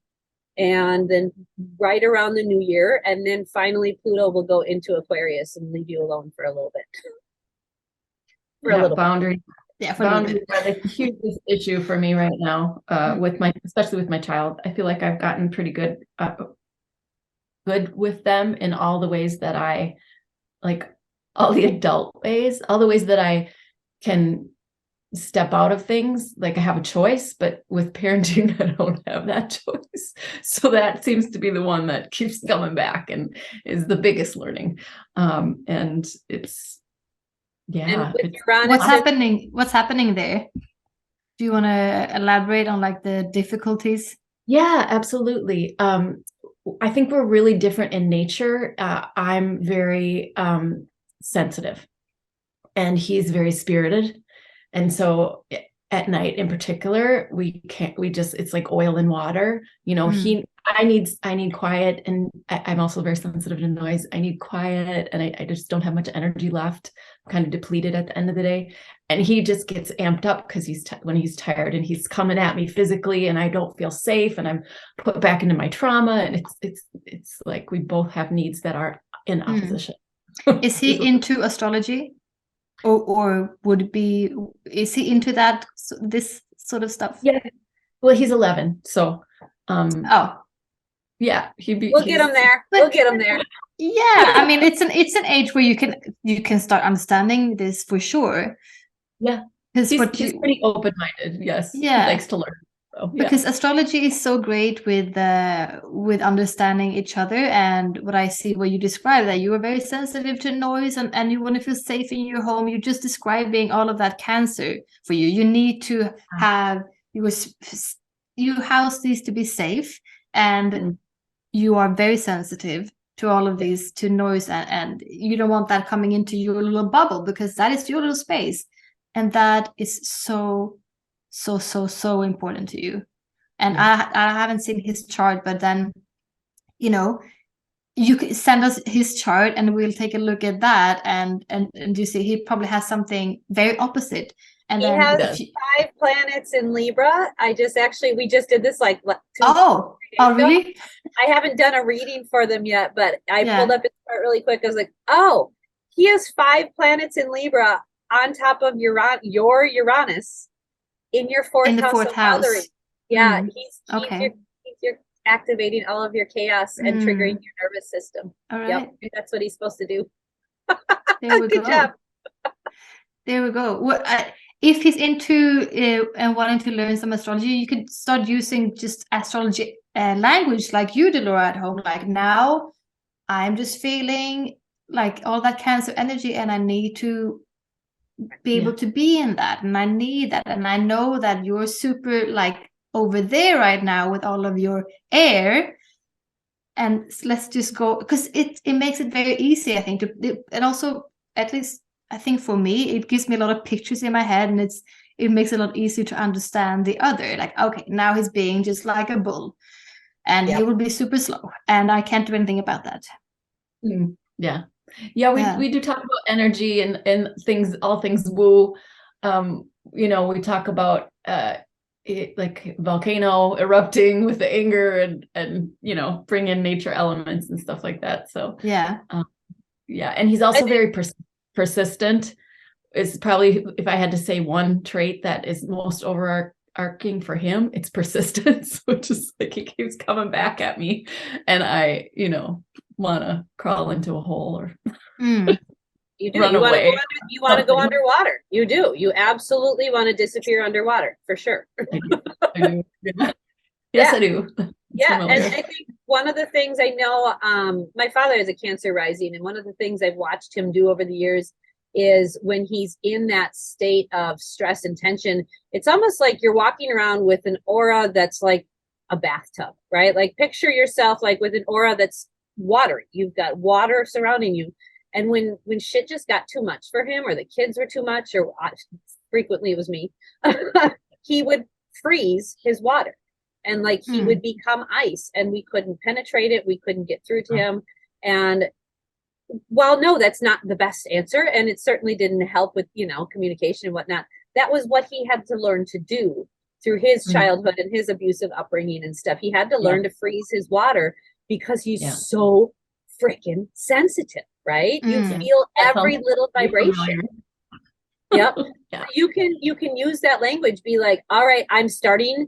B: and then right around the new year. And then finally Pluto will go into Aquarius and leave you alone for a little bit.
D: Boundaries. Yeah, boundaries are the hugest issue for me right now, especially with my child. I feel like I've gotten pretty good with them in all the ways that I like, all the adult ways, all the ways that I can step out of things. Like, I have a choice, but with parenting, I don't have that choice. So that seems to be the one that keeps coming back and is the biggest learning. And it's,
C: what's happening there? Do you want to elaborate on like the difficulties?
D: Yeah, absolutely. I think we're really different in nature. I'm very sensitive, and he's very spirited. And so at night in particular, it's like oil and water. I need quiet, and I'm also very sensitive to noise. I need quiet, and I just don't have much energy left. I'm kind of depleted at the end of the day. And he just gets amped up because when he's tired, and he's coming at me physically, and I don't feel safe, and I'm put back into my trauma. And it's like we both have needs that are in opposition.
C: Is he into astrology? Or would it be, is he into this sort of stuff?
D: Yeah. Well, he's 11, so yeah,
B: we'll get him there. We'll get him there.
C: Yeah, I mean, it's an age where you can start understanding this for sure.
D: Yeah, he's pretty open-minded. Yes,
C: yeah,
D: he likes to learn. So, yeah.
C: Because astrology is so great with understanding each other. And what I see, what you describe, that you are very sensitive to noise, and you want to feel safe in your home. You're just describing all of that Cancer for you. You need to have your house needs to be safe, and you are very sensitive to all of these, to noise, and you don't want that coming into your little bubble, because that is your little space, and that is so important to you. And I haven't seen his chart, but then you can send us his chart and we'll take a look at that, and you see he probably has something very opposite. And
B: he has 5 planets in Libra. We just did this like
C: oh really?
B: I haven't done a reading for them yet, but I pulled up his chart really quick. I was like, oh, he has 5 planets in Libra on top of your Uranus in your fourth house. Yeah, he's activating all of your chaos and triggering your nervous system.
C: All right.
B: Yep, that's what he's supposed to do.
C: There we
B: Good
C: go.
B: job.
C: There we go. Well, if he's into and wanting to learn some astrology, you could start using just astrology language like you do, Laura, at home. Like, now I'm just feeling like all that Cancer energy, and I need to be able to be in that, and I need that, and I know that you're super like over there right now with all of your air, and let's just go, because it makes it very easy, I think, and also, at least I think for me, it gives me a lot of pictures in my head, and it makes it a lot easier to understand the other. Like, okay, now he's being just like a bull, and he will be super slow, and I can't do anything about that.
D: We do talk about energy and things, all things woo. We talk about like volcano erupting with the anger, and bring in nature elements and stuff like that. So and he's also very persistent. Is probably, if I had to say one trait that is most overarching for him, it's persistence, which is like he keeps coming back at me, and I want to crawl into a hole or
B: you do. You want to go underwater. You do. You absolutely want to disappear underwater, for sure.
D: I do. Yeah. Yes, I do.
B: Yeah, and I think one of the things I know, my father is a Cancer rising, and one of the things I've watched him do over the years is when he's in that state of stress and tension, it's almost like you're walking around with an aura that's like a bathtub, right? Like, picture yourself like with an aura that's watery. You've got water surrounding you. And when shit just got too much for him, or the kids were too much, or frequently it was me, he would freeze his water, and like he would become ice, and we couldn't penetrate it. We couldn't get through to him. And while no, that's not the best answer, and it certainly didn't help with communication and whatnot, that was what he had to learn to do through his childhood and his abusive upbringing and stuff. He had to learn to freeze his water, because he's so freaking sensitive, right? You feel every little vibration. Yep. You can use that language, be like, all right, I'm starting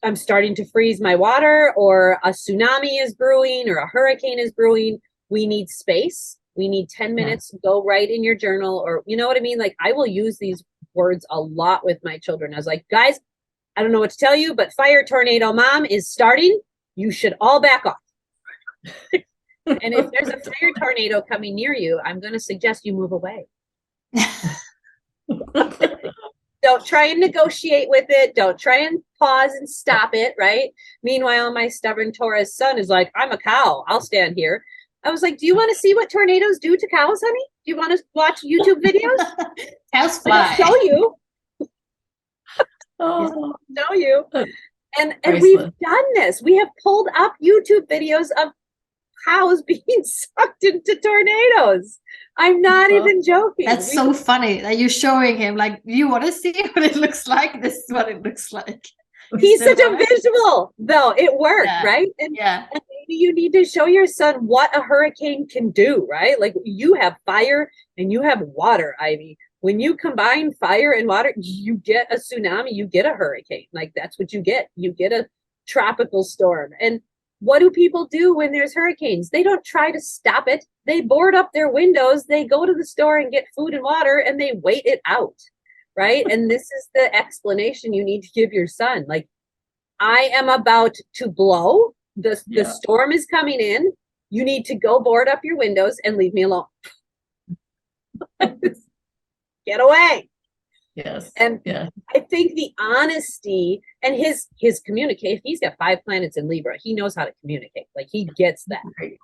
B: to freeze my water, or a tsunami is brewing, or a hurricane is brewing. We need space. We need 10 minutes. Go write in your journal, or you know what I mean? Like, I will use these words a lot with my children. I was like, guys, I don't know what to tell you, but fire tornado mom is starting. You should all back off. And if there's a fire tornado coming near you, I'm going to suggest you move away. Don't try and negotiate with it. Don't try and pause and stop it, right? Meanwhile, my stubborn Taurus son is like, I'm a cow. I'll stand here. I was like, do you want to see what tornadoes do to cows, honey? Do you want to watch YouTube videos?
C: Cows fly.
B: I'll show you.
D: Oh,
B: Show you.
D: that's
B: And
D: priceless.
B: we've done this. We have pulled up YouTube videos of cows being sucked into tornadoes. I'm not
D: Well,
B: even joking.
C: That's so funny that you're showing him, like, you want to see what it looks like? This is what it looks like.
B: He's
C: still
B: such a
C: want it?
B: visual, though. It worked,
C: Yeah.
B: right? And
C: Yeah.
B: maybe you need to show your son what a hurricane can do, right? Like, you have fire and you have water, Ivy. When you combine fire and water, you get a tsunami, you get a hurricane. Like, that's what you get. You get a tropical storm. And what do people do when there's hurricanes? They don't try to stop it. They board up their windows, they go to the store and get food and water, and they wait it out, right? And this is the explanation you need to give your son. Like, I am about to blow. The storm is coming in. You need to go board up your windows and leave me alone. Get away.
D: Yes.
B: And
D: yeah.
B: I think the honesty and his communicate, he's got 5 planets in Libra. He knows how to communicate. Like, he gets that.
D: Great.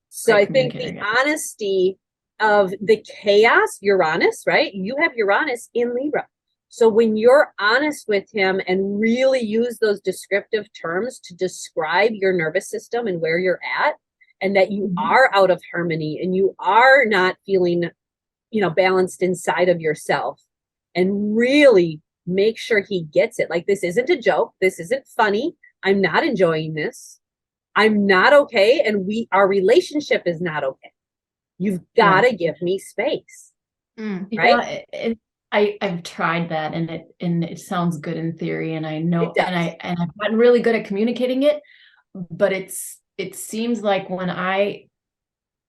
B: So
D: Great
B: I think the
D: communicator,
B: honesty of the chaos, Uranus, right? You have Uranus in Libra. So when you're honest with him and really use those descriptive terms to describe your nervous system and where you're at, and that you are out of harmony and you are not feeling, balanced inside of yourself, and really make sure he gets it. Like, this isn't a joke. This isn't funny. I'm not enjoying this. I'm not okay. And our relationship is not okay. You've got to give me space. Right?
D: Yeah, I've tried that, and it sounds good in theory, and I know, and I've gotten really good at communicating it, but it seems like when I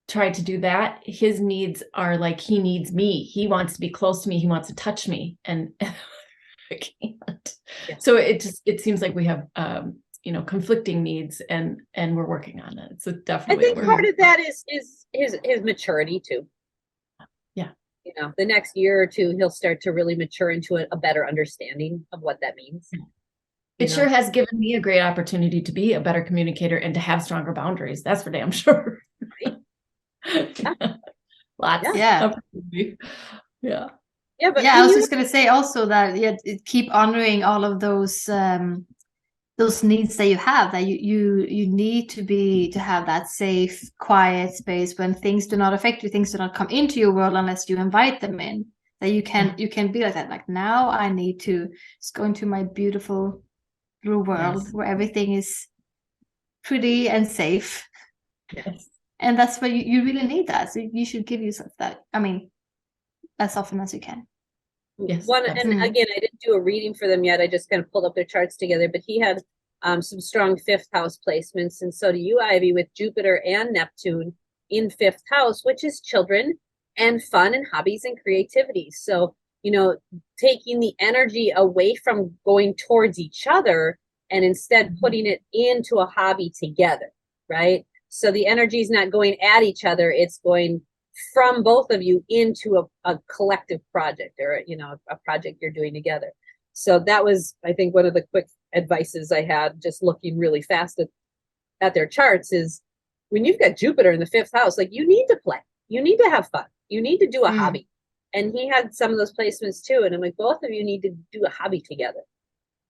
D: try to do that, his needs are like, he needs me. He wants to be close to me. He wants to touch me, and I can't.
B: Yeah.
D: So it seems like we have conflicting needs, and we're working on it. So definitely,
B: I think part of that is his maturity too.
D: Yeah.
B: The next year or two, he'll start to really mature into a better understanding of what that means.
D: It sure has given me a great opportunity to be a better communicator and to have stronger boundaries. That's for damn sure.
B: Right?
D: Lots.
C: Yeah.
D: Yeah.
B: Yeah, but
C: I was just gonna say also that keep honoring all of those needs that you have, that you need to have that safe, quiet space when things do not affect you, things do not come into your world unless you invite them in. That you can be like that. Like, now I need to just go into my beautiful blue world where everything is pretty and safe.
D: Yes.
C: And that's where you really need that. So you should give yourself that. I mean, as often as you can.
B: Yes. And again, I didn't do a reading for them yet. I just kind of pulled up their charts together, but he had some strong 5th house placements. And so do you, Ivy, with Jupiter and Neptune in 5th house, which is children and fun and hobbies and creativity. So, taking the energy away from going towards each other and instead putting it into a hobby together, right? So the energy is not going at each other. It's going from both of you into a collective project, or, a project you're doing together. So that was, I think, one of the quick advices I had, just looking really fast at their charts, is when you've got Jupiter in the 5th house, like, you need to play, you need to have fun, you need to do a hobby. And he had some of those placements too. And I'm like, both of you need to do a hobby together.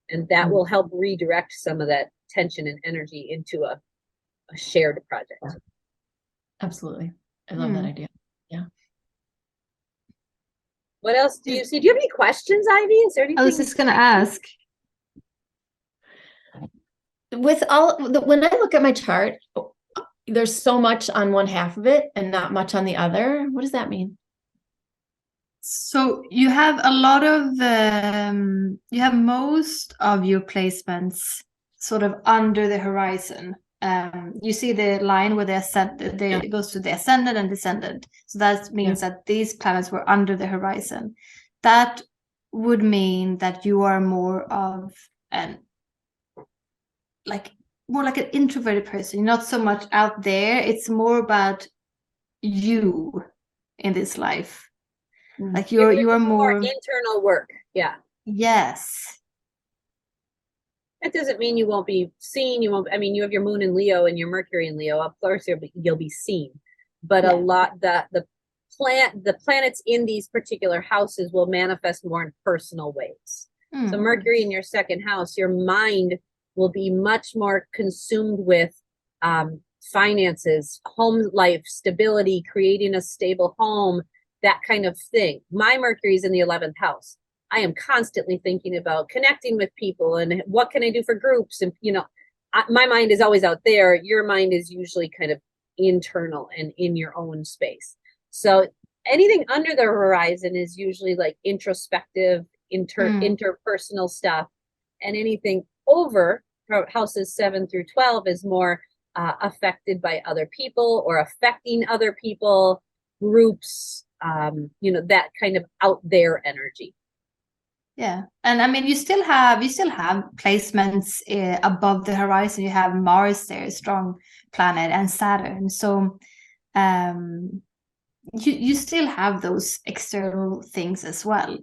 B: And that will help redirect some of that tension and energy into a shared project.
D: Absolutely. I love that idea. Yeah.
B: What else do you see? Do you have any questions, Ivy? Is there anything?
C: I was just going to ask.
D: With when I look at my chart, there's so much on one half of it and not much on the other. What does that mean?
C: So you have a lot of, you have most of your placements sort of under the horizon. You see the line where it goes to the ascendant and descendant. So that means that these planets were under the horizon. That would mean that you are more of more like an introverted person. You're not so much out there. It's more about you in this life. Like you are more
B: internal work. Yeah.
C: Yes.
B: That doesn't mean you won't be seen. You have your moon in Leo and your Mercury in Leo. Of course, you'll be seen. But a lot, the planets in these particular houses will manifest more in personal ways. So Mercury in your second house, your mind will be much more consumed with finances, home life, stability, creating a stable home, that kind of thing. My Mercury is in the 11th house. I am constantly thinking about connecting with people and what can I do for groups. And, my mind is always out there. Your mind is usually kind of internal and in your own space. So anything under the horizon is usually like introspective, interpersonal stuff. And anything over houses 7 through 12 is more affected by other people or affecting other people, groups, that kind of out there energy.
C: Yeah, and I mean, you still have placements above the horizon. You have Mars there, a strong planet, and Saturn. So, you still have those external things as well.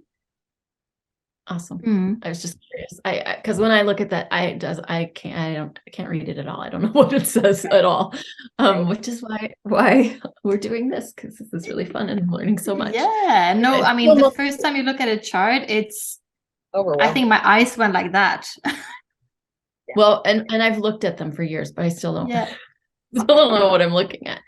D: Awesome. I was just curious. Because when I look at that, I can't read it at all. I don't know what it says at all. Which is why we're doing this, because this is really fun and I'm learning so much.
C: Yeah. No, I mean, the first time you look at a chart, it's overwhelming. I think my eyes went like that.
D: Well, and I've looked at them for years, but I still don't. Yeah. Still don't know what I'm looking at.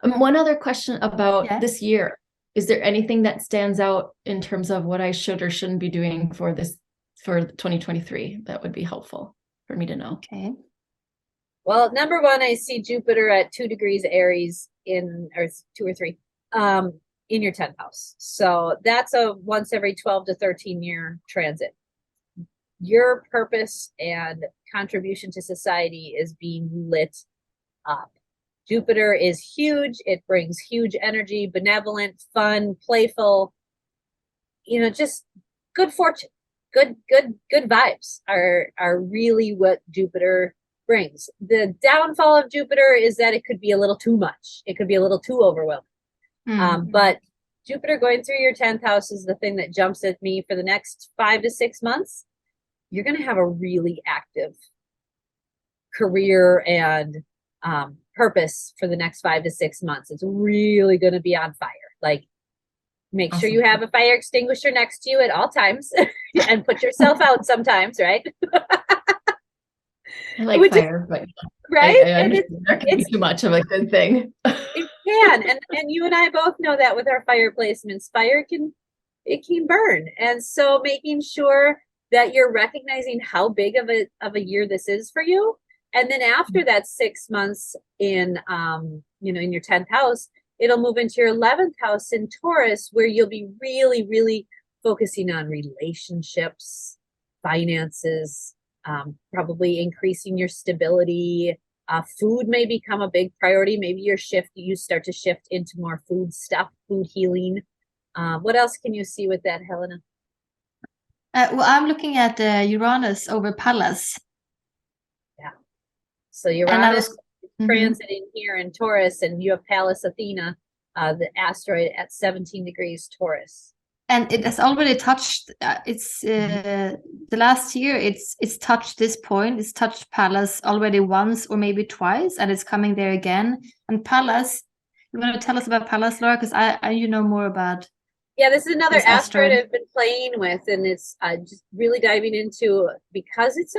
D: One other question about this year. Is there anything that stands out in terms of what I should or shouldn't be doing for 2023 that would be helpful for me to know?
C: Okay.
B: Well, number one, I see Jupiter at 2 degrees Aries or 2 or 3 in your 10th house. So that's a once every 12 to 13 year transit. Your purpose and contribution to society is being lit up. Jupiter is huge. It brings huge energy, benevolent, fun, playful, just good fortune, good vibes are really what Jupiter brings. The downfall of Jupiter is that it could be a little too much. It could be a little too overwhelming. But Jupiter going through your 10th house is the thing that jumps at me for the next 5 to 6 months. You're going to have a really active career and purpose for the next 5 to 6 months. It's really going to be on fire. Like, make sure you have a fire extinguisher next to you at all times and put yourself out sometimes, right?
D: I like fire, but
B: right?
D: That can be too much of a good thing.
B: It can, and you and I both know that with our fire placements, fire can burn. And so making sure that you're recognizing how big of a year this is for you. And then after that 6 months in your 10th house, it'll move into your 11th house in Taurus, where you'll be really, really focusing on relationships, finances, probably increasing your stability. Food may become a big priority. Maybe you start to shift into more food stuff, food healing. What else can you see with that, Helena?
C: Well, I'm looking at Uranus over Pallas.
B: So Uranus is transiting here in Taurus, and you have Pallas Athena, the asteroid at 17 degrees Taurus.
C: And it has already touched, the last year, it's touched this point. It's touched Pallas already once or maybe twice, and it's coming there again. And Pallas, you want to tell us about Pallas, Laura? Because I know more about.
B: Yeah, this is another asteroid I've been playing with, and it's just really diving into, because it's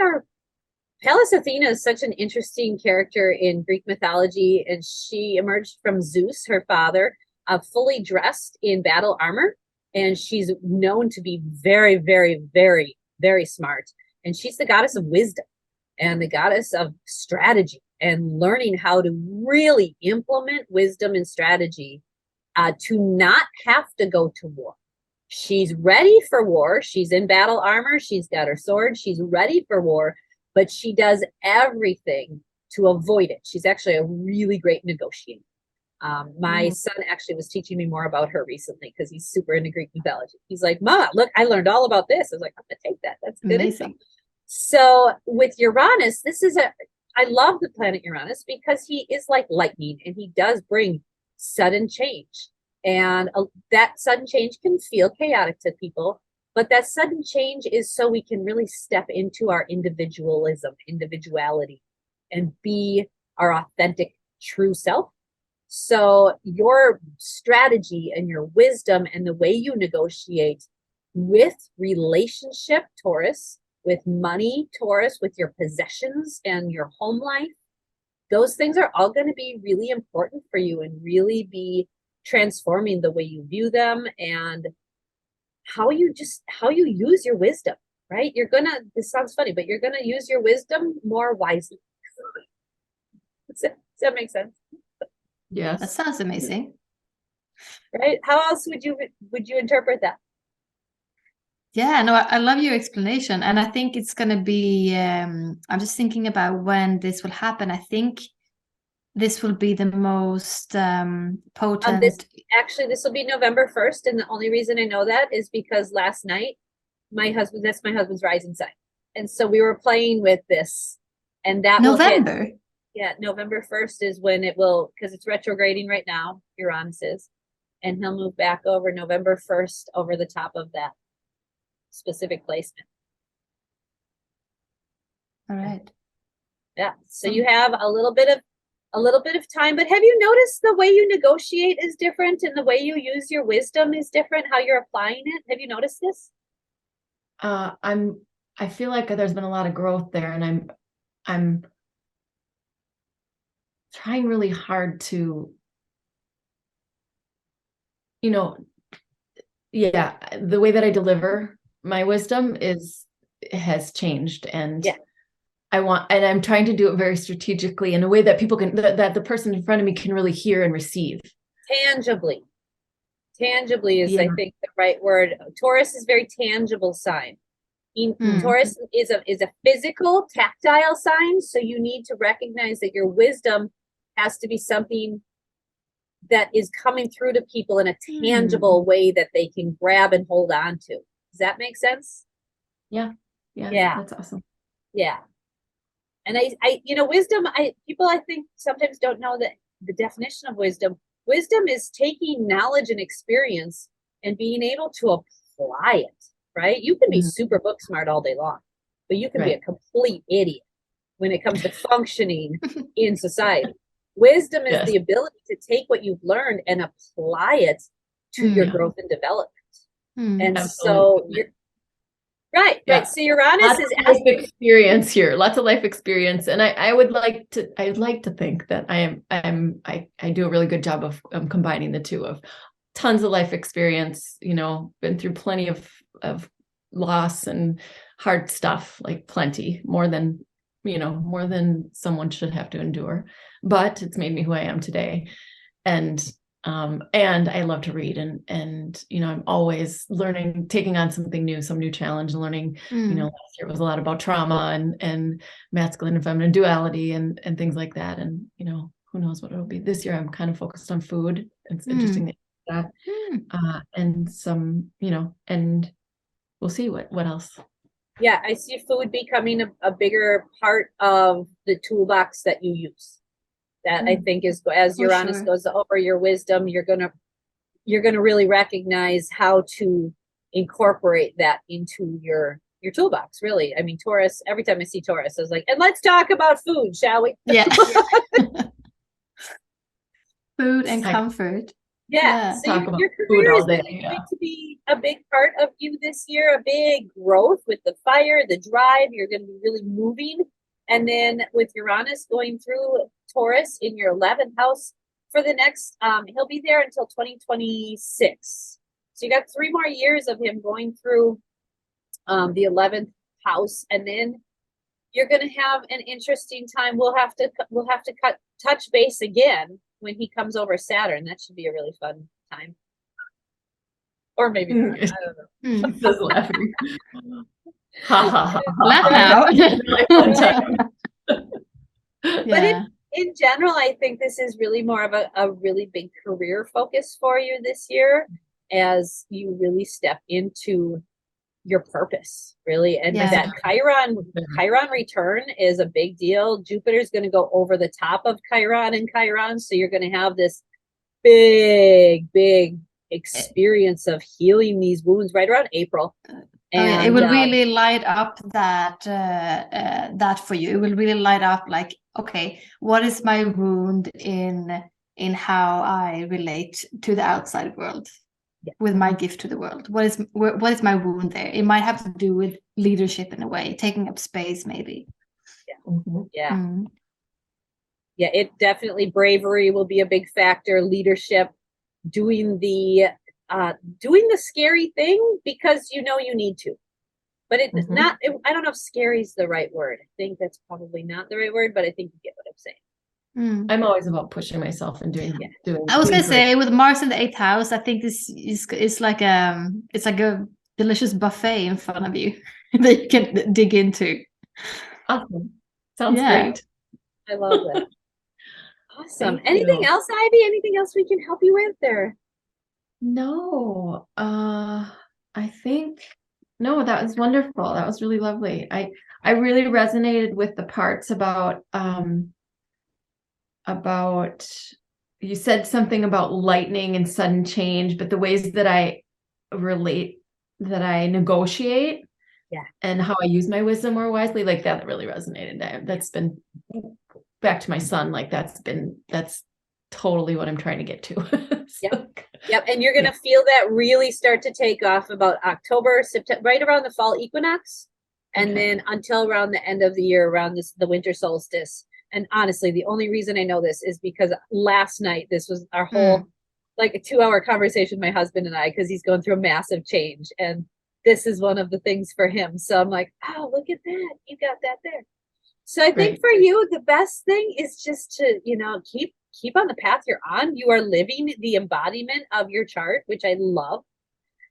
B: Pallas Athena is such an interesting character in Greek mythology, and she emerged from Zeus, her father, fully dressed in battle armor, and she's known to be very, very, very, very smart. And she's the goddess of wisdom and the goddess of strategy and learning how to really implement wisdom and strategy to not have to go to war. She's ready for war. She's in battle armor. She's got her sword. She's ready for war. But she does everything to avoid it. She's actually a really great negotiator. My son actually was teaching me more about her recently because he's super into Greek mythology. He's like, "Ma, look, I learned all about this." I was like, "I'm gonna take that. That's good info." So with Uranus, I love the planet Uranus because he is like lightning, and he does bring sudden change. And that sudden change can feel chaotic to people. But that sudden change is so we can really step into our individuality, and be our authentic, true self. So your strategy and your wisdom and the way you negotiate with relationship, Taurus, with money, Taurus, with your possessions and your home life. Those things are all going to be really important for you and really be transforming the way you view them and how you use your wisdom, right? This sounds funny, but you're going to use your wisdom more wisely. Does that make sense?
D: Yes.
C: That sounds amazing.
B: Right? How else would you interpret that?
C: Yeah, no, I love your explanation. And I think it's going to be, I'm just thinking about when this will happen. I think this will be the most potent.
B: This will be November 1st. And the only reason I know that is because last night, that's my husband's rising sign. And so we were playing with this, and that
C: November.
B: will hit. Yeah, November 1st is when it will, because it's retrograding right now, Uranus is, and he'll move back over November 1st over the top of that specific placement.
C: All right.
B: Yeah, so you have a little bit of time, but have you noticed the way you negotiate is different and the way you use your wisdom is different, how you're applying it? Have you noticed this?
D: I feel like there's been a lot of growth there, and I'm trying really hard to, the way that I deliver my wisdom has changed, and
B: yeah.
D: I'm trying to do it very strategically in a way that people that the person in front of me can really hear and receive.
B: Tangibly is, I think, the right word. Taurus is very tangible sign. Taurus is a physical, tactile sign. So you need to recognize that your wisdom has to be something that is coming through to people in a tangible way that they can grab and hold on to. Does that make sense?
D: Yeah. That's awesome.
B: Yeah. And wisdom, people I think sometimes don't know that the definition of wisdom. Wisdom is taking knowledge and experience and being able to apply it, right? You can be super book smart all day long, but you can be a complete idiot when it comes to functioning in society. Wisdom is the ability to take what you've learned and apply it to your growth and development. And so you're right. So Uranus is
D: life experience here, lots of life experience. And I'd like to think that I do a really good job of combining the two, of tons of life experience, been through plenty of loss and hard stuff, like plenty, more than someone should have to endure, but it's made me who I am today. And I love to read, and I'm always learning, taking on something new, some new challenge, and learning. Last year was a lot about trauma and masculine and feminine duality and things like that. And who knows what it'll be this year. I'm kind of focused on food. It's interesting that and some and we'll see what else.
B: Yeah, I see food becoming a bigger part of the toolbox that you use. That I think is, as Uranus goes over your wisdom, you're gonna really recognize how to incorporate that into your toolbox. Really, I mean, Taurus. Every time I see Taurus, I was like, and let's talk about food, shall we?
C: Yeah. Food and comfort.
B: Yeah. So your career is going to be a big part of you this year. A big growth with the fire, the drive. You're going to be really moving. And then with Uranus going through Taurus in your 11th house for the next, he'll be there until 2026. So you got 3 more years of him going through the 11th house. And then you're going to have an interesting time. We'll have to touch base again when he comes over Saturn. That should be a really fun time. Or maybe not. I don't know.
D: Just laughing. Ha ha ha.
C: Laugh
B: out. But in general, I think this is really more of a really big career focus for you this year, as you really step into your purpose, really. And that Chiron return is a big deal. Jupiter's going to go over the top of Chiron, so you're going to have this big experience of healing these wounds right around April. And
C: it will really light up that for you. It will really light up, like, okay, what is my wound in how I relate to the outside world? with my gift to the world? What is my wound there? It might have to do with leadership in a way, taking up space maybe.
B: Yeah. Yeah, it definitely, bravery will be a big factor, leadership, doing the scary thing because you know you need to. But it's not, I don't know if scary is the right word. I think that's probably not the right word, but I think you get what I'm saying.
D: I'm always about pushing myself and doing.
C: I was gonna say, with Mars in the 8th house, I think this is like it's like a delicious buffet in front of you that you can dig into.
D: Awesome. Sounds great.
B: I love that. Awesome. Anything else, Ivy? Anything else we can help you with there?
D: No, I think no, that was wonderful. That was really lovely. I really resonated with the parts about you said something about lightning and sudden change, but the ways that I negotiate and how I use my wisdom more wisely, like that really resonated. That's been back to my son, like that's totally what I'm trying to get to.
B: Yep. And you're going to feel that really start to take off about October, September, right around the fall equinox. And then until around the end of the year, around the winter solstice. And honestly, the only reason I know this is because last night, this was our whole, like a 2-hour conversation, my husband and I, because he's going through a massive change. And this is one of the things for him. So I'm like, oh, look at that. You got that there. So I think for you, the best thing is just to, keep on the path you're on. You are living the embodiment of your chart, which I love.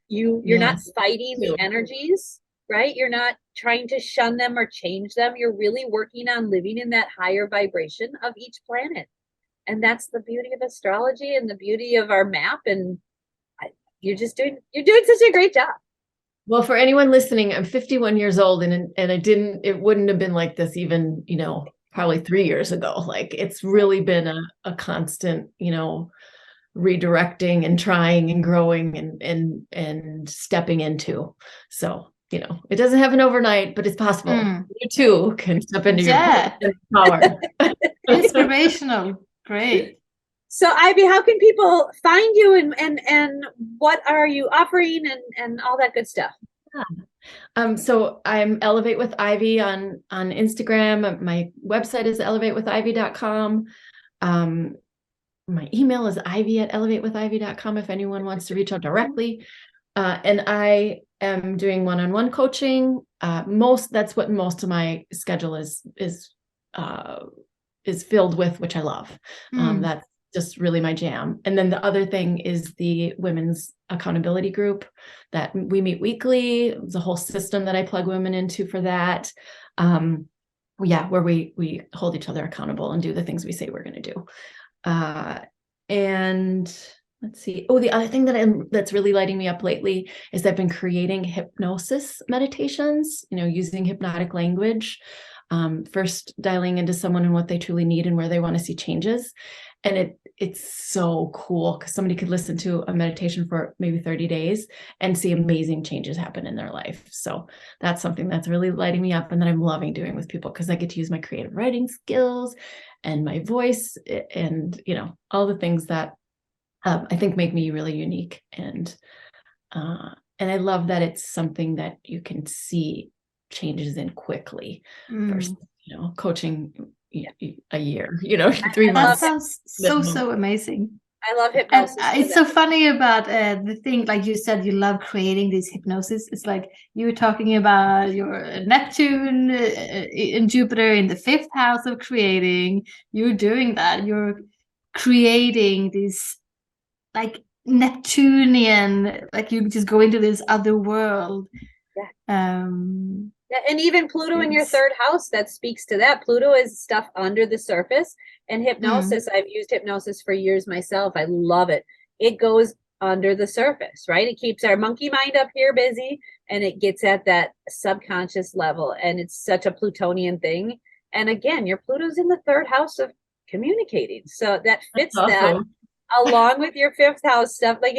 B: You're not fighting the energies, right? You're not trying to shun them or change them. You're really working on living in that higher vibration of each planet. And that's the beauty of astrology and the beauty of our map. And you're doing such a great job.
D: Well, for anyone listening, I'm 51 years old and it wouldn't have been like this even, probably 3 years ago. Like it's really been a constant, redirecting and trying and growing and stepping into. So, it doesn't happen overnight, but it's possible. You too can step into your power.
C: Inspirational. Great.
B: So Ivy, how can people find you and what are you offering and all that good stuff?
D: So I'm Elevate with Ivy on Instagram. My website is elevatewithivy.com. My email is ivy@elevatewithivy.com if anyone wants to reach out directly. And I am doing one-on-one coaching. That's what most of my schedule is filled with, which I love. That's just really my jam. And then the other thing is the women's accountability group that we meet weekly. It's a whole system that I plug women into for that. Where we hold each other accountable and do the things we say we're going to do. And let's see. Oh, the other thing that's really lighting me up lately is I've been creating hypnosis meditations, using hypnotic language, first dialing into someone and what they truly need and where they want to see changes. And it's so cool because somebody could listen to a meditation for maybe 30 days and see amazing changes happen in their life. So that's something that's really lighting me up and that I'm loving doing with people because I get to use my creative writing skills and my voice and, all the things that I think make me really unique. And I love that it's something that you can see changes in quickly versus, coaching a year, 3 months.
C: That sounds so amazing.
B: I love hypnosis.
C: And it's so funny about the thing, like you said, you love creating these hypnosis. It's like you were talking about your Neptune in Jupiter in the 5th house of creating. You're doing that. You're creating these like Neptunian, like you just go into this other world.
B: And even Pluto in your 3rd house, that speaks to that. Pluto is stuff under the surface. And hypnosis, I've used hypnosis for years myself. I love it. It goes under the surface, right? It keeps our monkey mind up here busy and it gets at that subconscious level. And it's such a Plutonian thing. And again, your Pluto's in the 3rd house of communicating. So that fits that. Along with your 5th house stuff, like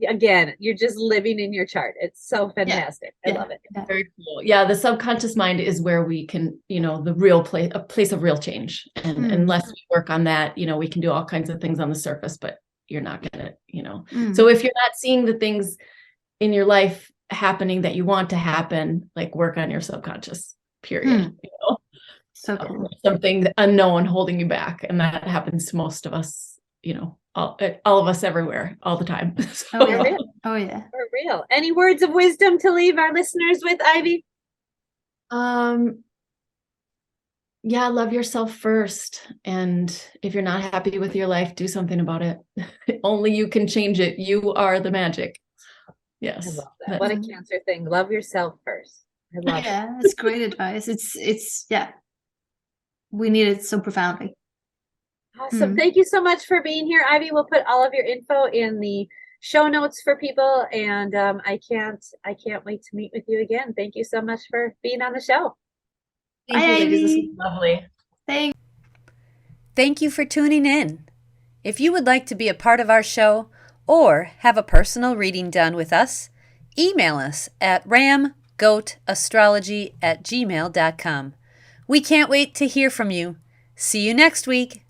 B: again, you're just living in your chart. It's so fantastic. I love it.
D: Very cool. Yeah, the subconscious mind is where we can, the real place, a place of real change. And unless we work on that, we can do all kinds of things on the surface, but you're not gonna,
C: Mm.
D: So if you're not seeing the things in your life happening that you want to happen, like work on your subconscious, period.
C: So cool.
D: Something unknown holding you back. And that happens to most of us, all of us everywhere, all the time. So,
C: Oh yeah. Oh yeah.
B: For real. Any words of wisdom to leave our listeners with, Ivy?
D: Yeah, love yourself first. And if you're not happy with your life, do something about it. Only you can change it. You are the magic. Yes.
B: I love that. What a Cancer thing. Love yourself first. I love it.
C: Yeah, that's great advice. It's yeah. We need it so profoundly.
B: Awesome. Thank you so much for being here, Ivy. We'll put all of your info in the show notes for people, and I can't wait to meet with you again. Thank you so much for being on the show.
D: Thank you, ladies. This was lovely.
A: Thank you for tuning in. If you would like to be a part of our show or have a personal reading done with us, email us at RamGoatAstrology@gmail.com. We can't wait to hear from you. See you next week.